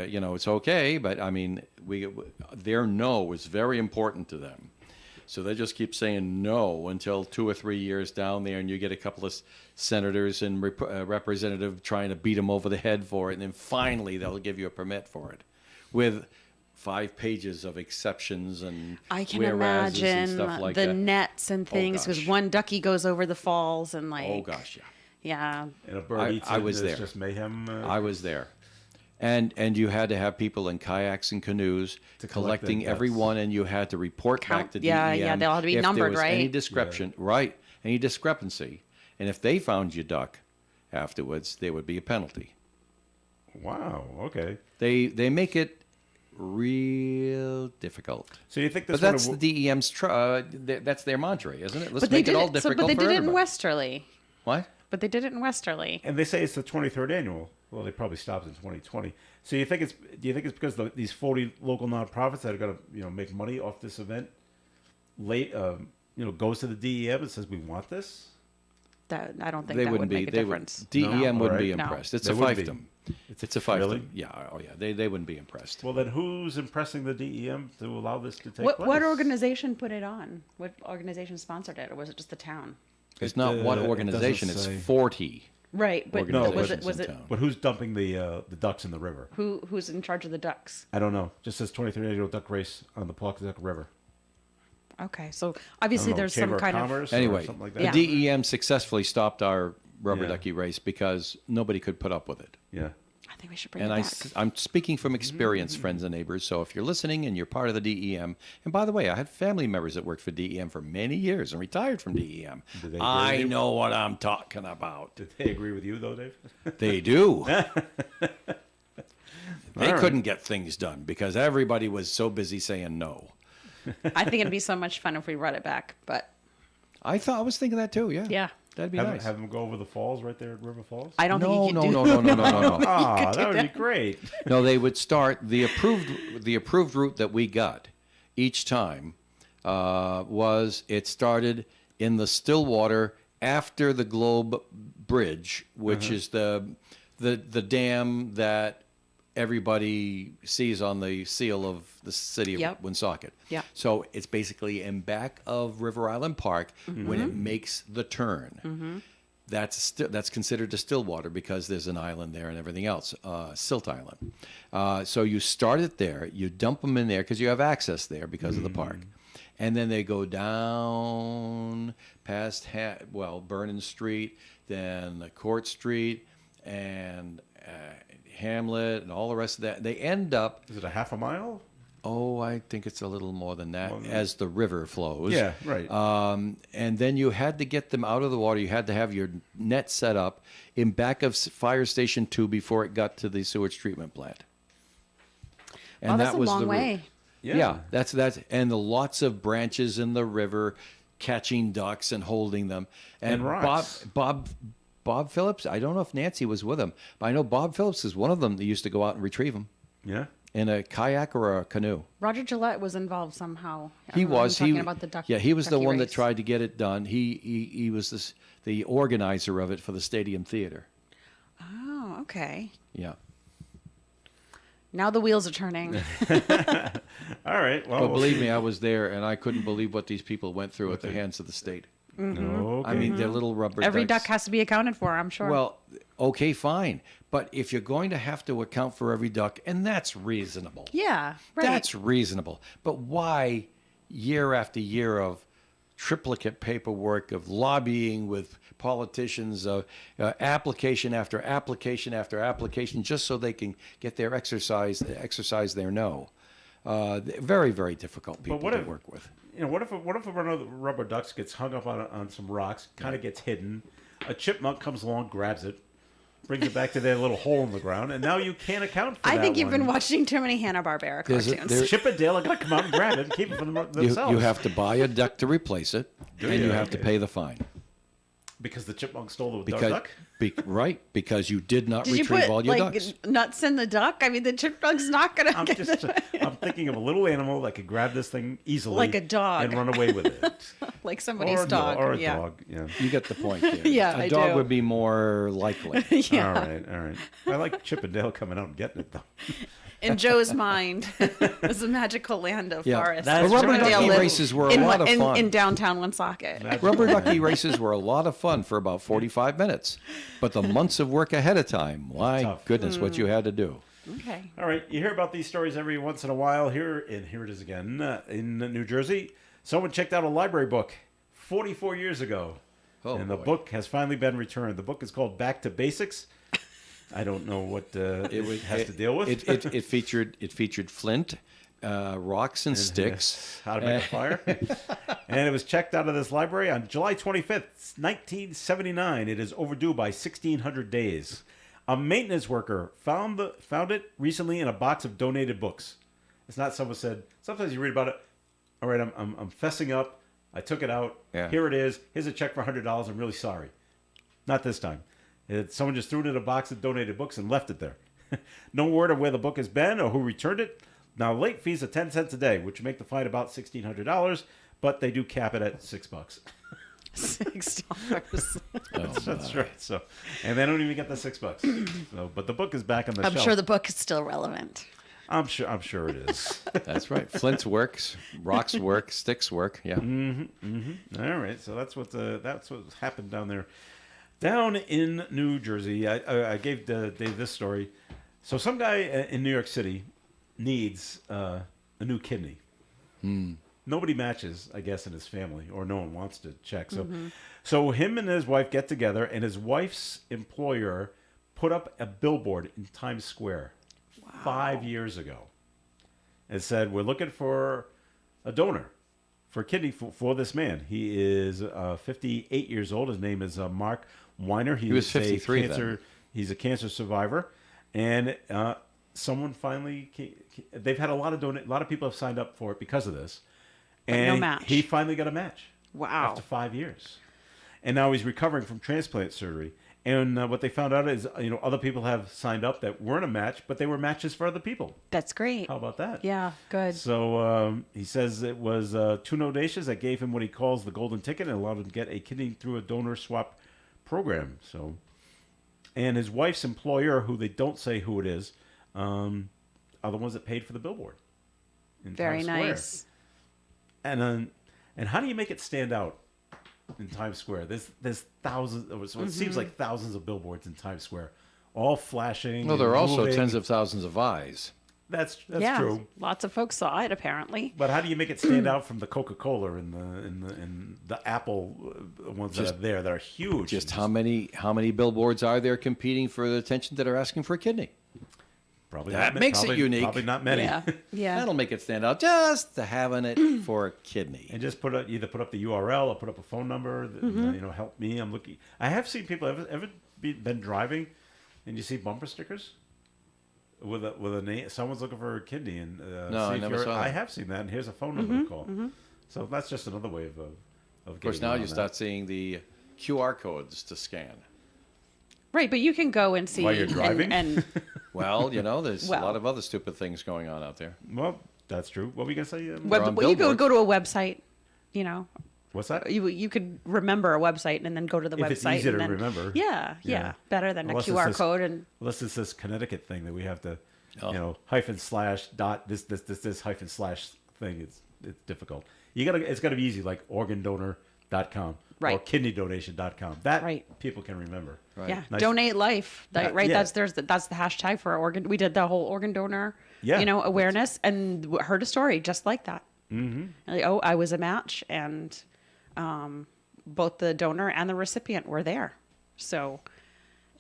Speaker 4: you know, it's okay, but I mean, their no is very important to them. So they just keep saying no until 2 or 3 years down there, and you get a couple of senators and representative trying to beat them over the head for it, and then finally they'll give you a permit for it, with 5 pages of exceptions and
Speaker 3: I can
Speaker 4: whereases and
Speaker 3: imagine
Speaker 4: stuff like
Speaker 3: the
Speaker 4: that.
Speaker 3: nets and things because
Speaker 4: gosh.
Speaker 3: one ducky goes over the falls and like.
Speaker 4: Oh gosh, yeah.
Speaker 3: Yeah.
Speaker 2: And a bird
Speaker 4: I-
Speaker 2: eats
Speaker 4: I
Speaker 2: it,
Speaker 4: was
Speaker 2: it's
Speaker 4: there.
Speaker 2: just mayhem.
Speaker 4: I was there. And you had to have people in kayaks and canoes
Speaker 2: To collect
Speaker 4: collecting
Speaker 2: them,
Speaker 4: everyone, and you had to report
Speaker 3: Count-
Speaker 4: back to
Speaker 3: yeah,
Speaker 4: DEM.
Speaker 3: yeah, they all had to be
Speaker 4: if
Speaker 3: numbered,
Speaker 4: there was Any
Speaker 3: right?
Speaker 4: discrepancy, right? Any discrepancy, and if they found you duck afterwards, there would be a penalty.
Speaker 2: Wow. Okay.
Speaker 4: They make it real difficult.
Speaker 2: So you think this
Speaker 4: But that's
Speaker 2: one
Speaker 4: the DEM's that's their mantra, isn't it? Let's
Speaker 3: But they
Speaker 4: make it
Speaker 3: did
Speaker 4: all
Speaker 3: it.
Speaker 4: difficult
Speaker 3: But they
Speaker 4: for
Speaker 3: did it in
Speaker 4: everybody.
Speaker 3: Westerly.
Speaker 4: What?
Speaker 3: But they did it in Westerly.
Speaker 2: and they say it's the 23rd annual. Well, they probably stopped in 2020. So you think do you think it's because these 40 local nonprofits that are going to make money off this event goes to the DEM and says we want this?
Speaker 3: That I don't think
Speaker 4: They
Speaker 3: that would
Speaker 4: wouldn't be.
Speaker 3: make a
Speaker 4: They
Speaker 3: difference.
Speaker 4: would. DEM
Speaker 2: No?
Speaker 4: wouldn't be
Speaker 2: Alright.
Speaker 3: No.
Speaker 4: impressed. It's
Speaker 2: They
Speaker 4: a
Speaker 2: wouldn't be.
Speaker 4: fiefdom. It's a fiefdom.
Speaker 2: Really?
Speaker 4: Yeah. Oh yeah. They wouldn't be impressed.
Speaker 2: Well, then who's impressing the DEM to allow this to take
Speaker 3: What
Speaker 2: place?
Speaker 3: organization put it on? What organization sponsored it, or was it just the town?
Speaker 4: It's not one
Speaker 2: it
Speaker 4: organization.
Speaker 2: doesn't
Speaker 4: It's
Speaker 2: say.
Speaker 4: 40
Speaker 3: Right, but
Speaker 2: No,
Speaker 3: was
Speaker 4: organizations
Speaker 3: it
Speaker 4: in town.
Speaker 2: But who's dumping the ducks in the river?
Speaker 3: who's in charge of the ducks?
Speaker 2: I don't know. Just says 23rd annual duck race on the Pawcatuck River.
Speaker 3: Okay, so
Speaker 2: I don't
Speaker 3: obviously
Speaker 2: know,
Speaker 3: there's
Speaker 2: Chamber
Speaker 3: some kind of
Speaker 2: Commerce or
Speaker 4: Anyway,
Speaker 2: something like
Speaker 4: the
Speaker 2: that.
Speaker 3: Yeah.
Speaker 4: DEM successfully stopped our rubber
Speaker 2: Yeah.
Speaker 4: ducky race because nobody could put up with it.
Speaker 2: Yeah.
Speaker 3: I think we should bring
Speaker 4: And
Speaker 3: it back.
Speaker 4: I'm speaking from experience, friends and neighbors. So if you're listening and you're part of the DEM, and by the way, I had family members that worked for DEM for many years and retired from DEM.
Speaker 2: Did they agree with
Speaker 4: I
Speaker 2: you?
Speaker 4: know what I'm talking about.
Speaker 2: Did they agree with you though, Dave?
Speaker 4: They do. They
Speaker 2: right.
Speaker 4: couldn't get things done because everybody was so busy saying no.
Speaker 3: I think it'd be so much fun if we brought it back, but
Speaker 4: I was thinking that too. Yeah.
Speaker 3: yeah,
Speaker 4: That'd be
Speaker 2: have,
Speaker 4: nice.
Speaker 2: have them go over the falls right there at River Falls?
Speaker 3: I don't
Speaker 4: no,
Speaker 3: think you
Speaker 4: no,
Speaker 3: can do
Speaker 4: no, no, no, no, no, no.
Speaker 2: Ah, that would be great.
Speaker 4: No, they would start the approved route that we got each time it started in the Stillwater after the Globe Bridge, which is the dam that everybody sees on the seal of the city of
Speaker 3: Yep.
Speaker 4: Woonsocket.
Speaker 3: Yep.
Speaker 4: So it's basically in back of River Island Park when it makes the turn. That's considered a Stillwater because there's an island there and everything else, Silt Island. So you start it there, you dump them in there because you have access there because of the park. And then they go down past, Vernon Street, then Court Street, and Hamlet, and all the rest of that. They end up,
Speaker 2: Is it a half a mile?
Speaker 4: I think it's a little more than that as the river flows.
Speaker 2: Yeah, right.
Speaker 4: And then you had to get them out of the water. You had to have your net set up in back of Fire Station 2 before it got to the sewage treatment plant. And
Speaker 3: Oh, that's
Speaker 4: that
Speaker 3: a
Speaker 4: was
Speaker 3: long
Speaker 4: the route.
Speaker 3: way.
Speaker 4: Yeah, that's and the lots of branches in the river, catching ducks and holding them.
Speaker 2: And rocks.
Speaker 4: Bob Phillips. I don't know if Nancy was with him, but I know Bob Phillips is one of them that used to go out and retrieve them
Speaker 2: Yeah.
Speaker 4: in a kayak or a canoe.
Speaker 3: Roger Gillette was involved somehow. I
Speaker 4: He
Speaker 3: remember him
Speaker 4: was.
Speaker 3: talking about the duck.
Speaker 4: Yeah, he was the
Speaker 3: ducky
Speaker 4: one that
Speaker 3: race.
Speaker 4: tried to get it done. He was the organizer of it for the Stadium Theater.
Speaker 3: Oh, okay.
Speaker 4: Yeah.
Speaker 3: Now the wheels are turning.
Speaker 2: All right. Well,
Speaker 4: But
Speaker 2: we'll
Speaker 4: believe
Speaker 2: see.
Speaker 4: me, I was there, and I couldn't believe what these people went through at the hands of the state.
Speaker 2: Okay.
Speaker 4: I mean, they're little rubber
Speaker 3: Every
Speaker 4: ducks.
Speaker 3: duck has to be accounted for, I'm sure.
Speaker 4: Well, okay, fine. But if you're going to have to account for every duck, and that's reasonable.
Speaker 3: yeah, right.
Speaker 4: That's reasonable. But why year after year of triplicate paperwork, of lobbying with politicians, application after application after application, just so they can get their exercise their no? Very, very difficult people
Speaker 2: what
Speaker 4: to
Speaker 2: if-
Speaker 4: work with.
Speaker 2: You know, what if one of the rubber ducks gets hung up on some rocks, kind of gets hidden? A chipmunk comes along, grabs it, brings it back to their little hole in the ground, and now you can't account for
Speaker 3: I
Speaker 2: that
Speaker 3: think you've been
Speaker 2: one.
Speaker 3: watching too many Hanna-Barbera
Speaker 4: There's a-
Speaker 3: cartoons.
Speaker 4: there-
Speaker 2: Chip and Dale are going to come out and grab it and keep it for themselves.
Speaker 4: You have to buy a duck to replace it, and you
Speaker 2: you?
Speaker 4: have to pay the fine.
Speaker 2: Because the chipmunk stole the
Speaker 4: Because,
Speaker 2: duck?
Speaker 4: right, because you did not
Speaker 3: Did you
Speaker 4: retrieve
Speaker 3: put
Speaker 4: all your
Speaker 3: like
Speaker 4: ducks.
Speaker 3: nuts in the duck? I mean, the chipmunk's not gonna
Speaker 2: I'm
Speaker 3: get
Speaker 2: just
Speaker 3: it.
Speaker 2: I'm thinking of a little animal that could grab this thing easily,
Speaker 3: Like a dog.
Speaker 2: and run away with it,
Speaker 3: like somebody's
Speaker 2: or
Speaker 3: dog.
Speaker 2: or a
Speaker 3: yeah.
Speaker 2: dog. Yeah.
Speaker 4: You get the point there.
Speaker 3: Yeah,
Speaker 4: a
Speaker 3: I
Speaker 4: dog
Speaker 3: do.
Speaker 4: would be more likely.
Speaker 3: yeah.
Speaker 2: All right, all right. I like Chip and Dale coming out and getting it though.
Speaker 3: In Joe's mind, it's a magical land of
Speaker 4: Yeah.
Speaker 3: forest.
Speaker 2: That's
Speaker 4: The rubber
Speaker 2: right.
Speaker 4: ducky
Speaker 2: Live
Speaker 4: races were a
Speaker 3: in,
Speaker 4: lot of fun.
Speaker 3: in downtown Woonsocket.
Speaker 4: Rubber ducky races were a lot of fun for about 45 minutes. But the months of work ahead of time, my
Speaker 2: Tough.
Speaker 4: goodness, what you had to do.
Speaker 3: Okay.
Speaker 2: All right, you hear about these stories every once in a while. Here it is again in New Jersey. Someone checked out a library book 44 years ago,
Speaker 4: Oh,
Speaker 2: and the
Speaker 4: boy.
Speaker 2: book has finally been returned. The book is called Back to Basics. I don't know what it has to deal with.
Speaker 4: It featured flint, rocks, and sticks.
Speaker 2: How to make a fire. And it was checked out of this library on July 25th, 1979. It is overdue by 1,600 days. A maintenance worker found it recently in a box of donated books. It's not someone said, sometimes you read about it, all right, I'm fessing up. I took it out.
Speaker 4: Yeah.
Speaker 2: Here it is. Here's a check for $100. I'm really sorry. Not this time. Someone just threw it in a box of donated books and left it there. No word of where the book has been or who returned it. Now, late fees are 10 cents a day, which would make the fine about $1,600, but they do cap it at $6.
Speaker 3: $6.
Speaker 2: That's right. So, and they don't even get the $6. So, but the book is back on the
Speaker 3: I'm
Speaker 2: shelf.
Speaker 3: sure the book is still relevant.
Speaker 2: I'm sure it is.
Speaker 4: That's right. Flint works, rocks work, sticks work. Yeah.
Speaker 2: All right. So that's what happened down there, down in New Jersey. I gave Dave this story. So some guy in New York City needs a new kidney. Nobody matches, I guess, in his family, or no one wants to check. So him and his wife get together, and his wife's employer put up a billboard in Times Square 5 years ago. It said, "We're looking for a donor for a kidney for this man. He is 58 years old. His name is Mark Weiner.
Speaker 4: He was
Speaker 2: is
Speaker 4: 53
Speaker 2: a cancer. He's a cancer survivor, and someone finally they've had a lot of people have signed up for it because of this, and
Speaker 3: no match.
Speaker 2: he finally got a match.
Speaker 3: Wow.
Speaker 2: After 5 years, and now he's recovering from transplant surgery. And what they found out is, other people have signed up that weren't a match, but they were matches for other people.
Speaker 3: That's great.
Speaker 2: How about that?
Speaker 3: Yeah, good.
Speaker 2: So he says it was two donations that gave him what he calls the golden ticket and allowed him to get a kidney through a donor swap program. So, and his wife's employer, who they don't say who it is, are the ones that paid for the billboard. In
Speaker 3: Very
Speaker 2: Times Square.
Speaker 3: nice.
Speaker 2: And how do you make it stand out in Times Square? There's thousands. So it seems like thousands of billboards in Times Square, all flashing.
Speaker 4: Well, there are
Speaker 2: and
Speaker 4: also
Speaker 2: moving.
Speaker 4: tens of thousands of eyes.
Speaker 2: That's
Speaker 3: yeah,
Speaker 2: true.
Speaker 3: lots of folks saw it apparently.
Speaker 2: But how do you make it stand out from the Coca-Cola and the Apple ones that are there that are huge?
Speaker 4: Just how many billboards are there competing for the attention that are asking for a kidney?
Speaker 2: Probably
Speaker 4: That
Speaker 2: not,
Speaker 4: makes it
Speaker 2: probably,
Speaker 4: unique.
Speaker 2: Probably not many.
Speaker 3: Yeah, yeah.
Speaker 4: That'll make it stand out. Just having it for a kidney.
Speaker 2: And just either put up the URL or put up a phone number. That, help me. I'm looking. I have seen people ever been driving, and you see bumper stickers with a name. Someone's looking for a kidney, and
Speaker 4: No,
Speaker 2: see
Speaker 4: I
Speaker 2: if
Speaker 4: never
Speaker 2: you're-
Speaker 4: saw that.
Speaker 2: I have seen that, and here's a phone number to call. So that's just another way of
Speaker 4: Of course, now you start seeing the QR codes to scan.
Speaker 3: Right, but you can go and see
Speaker 2: While you're driving?
Speaker 3: and
Speaker 4: Well, there's
Speaker 3: Well-
Speaker 4: a lot of other stupid things going on out there.
Speaker 2: Well, that's true. What were you gonna say?
Speaker 3: web,
Speaker 4: on
Speaker 3: well, you could
Speaker 4: billboards.
Speaker 3: go to a website.
Speaker 2: What's that?
Speaker 3: You could remember a website and then go to the
Speaker 2: If
Speaker 3: website.
Speaker 2: it's easy
Speaker 3: and
Speaker 2: to
Speaker 3: then,
Speaker 2: remember.
Speaker 3: Yeah,
Speaker 2: Yeah.
Speaker 3: better than
Speaker 2: Unless
Speaker 3: a
Speaker 2: it's
Speaker 3: QR
Speaker 2: this-
Speaker 3: code and
Speaker 2: Unless it's this Connecticut thing that we have to hyphen slash dot this hyphen slash thing. It's difficult. It's gotta be easy, like organdonor.com or
Speaker 3: Right.
Speaker 2: kidneydonation.com. That
Speaker 3: Right.
Speaker 2: people can remember.
Speaker 3: Yeah,
Speaker 2: Nice.
Speaker 3: donate life. Right,
Speaker 2: yeah.
Speaker 3: that's the hashtag for our organ. We did the whole organ donor,
Speaker 2: Yeah.
Speaker 3: awareness, and heard a story just like that. Mm-hmm. Like, oh, I was a match, and both the donor and the recipient were there, so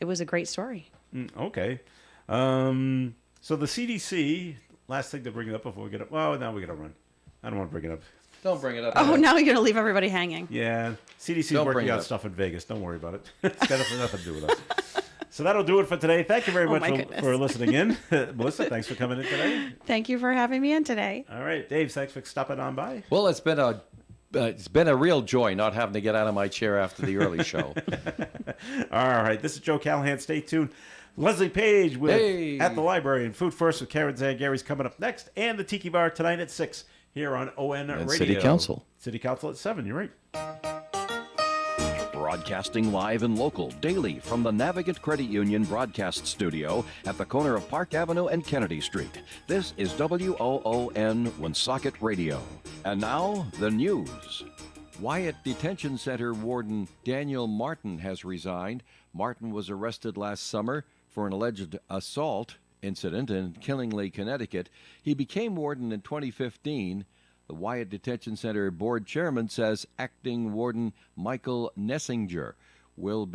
Speaker 3: it was a great story.
Speaker 2: Okay. So the CDC. Last thing to bring it up before we get up. Well, now we gotta run. I don't want to bring it up.
Speaker 4: Don't bring it up.
Speaker 3: Oh, now you're gonna leave everybody hanging.
Speaker 2: Yeah, CDC's
Speaker 4: Don't bring
Speaker 2: working
Speaker 4: it
Speaker 2: out
Speaker 4: up.
Speaker 2: stuff in Vegas. Don't worry about it. It's got nothing to do with us. So that'll do it for today. Thank you very much
Speaker 3: my goodness.
Speaker 2: for listening in. Melissa, thanks for coming in today.
Speaker 3: Thank you for having me in today.
Speaker 2: All right, Dave, thanks for stopping on by.
Speaker 4: Well, it's been a real joy not having to get out of my chair after the early show.
Speaker 2: All right, this is Joe Callahan. Stay tuned. Leslie Page with
Speaker 4: Hey.
Speaker 2: At the Library and Food First with Karen Zangary's coming up next, and the Tiki Bar tonight at 6 here on ON
Speaker 4: And
Speaker 2: Radio.
Speaker 4: City Council.
Speaker 2: City Council at 7. You're right.
Speaker 1: Broadcasting live and local daily from the Navigant Credit Union broadcast studio at the corner of Park Avenue and Kennedy Street. This is WOON Woonsocket Radio. And now, the news. Wyatt Detention Center Warden Daniel Martin has resigned. Martin was arrested last summer for an alleged assault incident in Killingly, Connecticut. He became warden in 2015. The Wyatt Detention Center board chairman says acting warden Michael Nessinger will be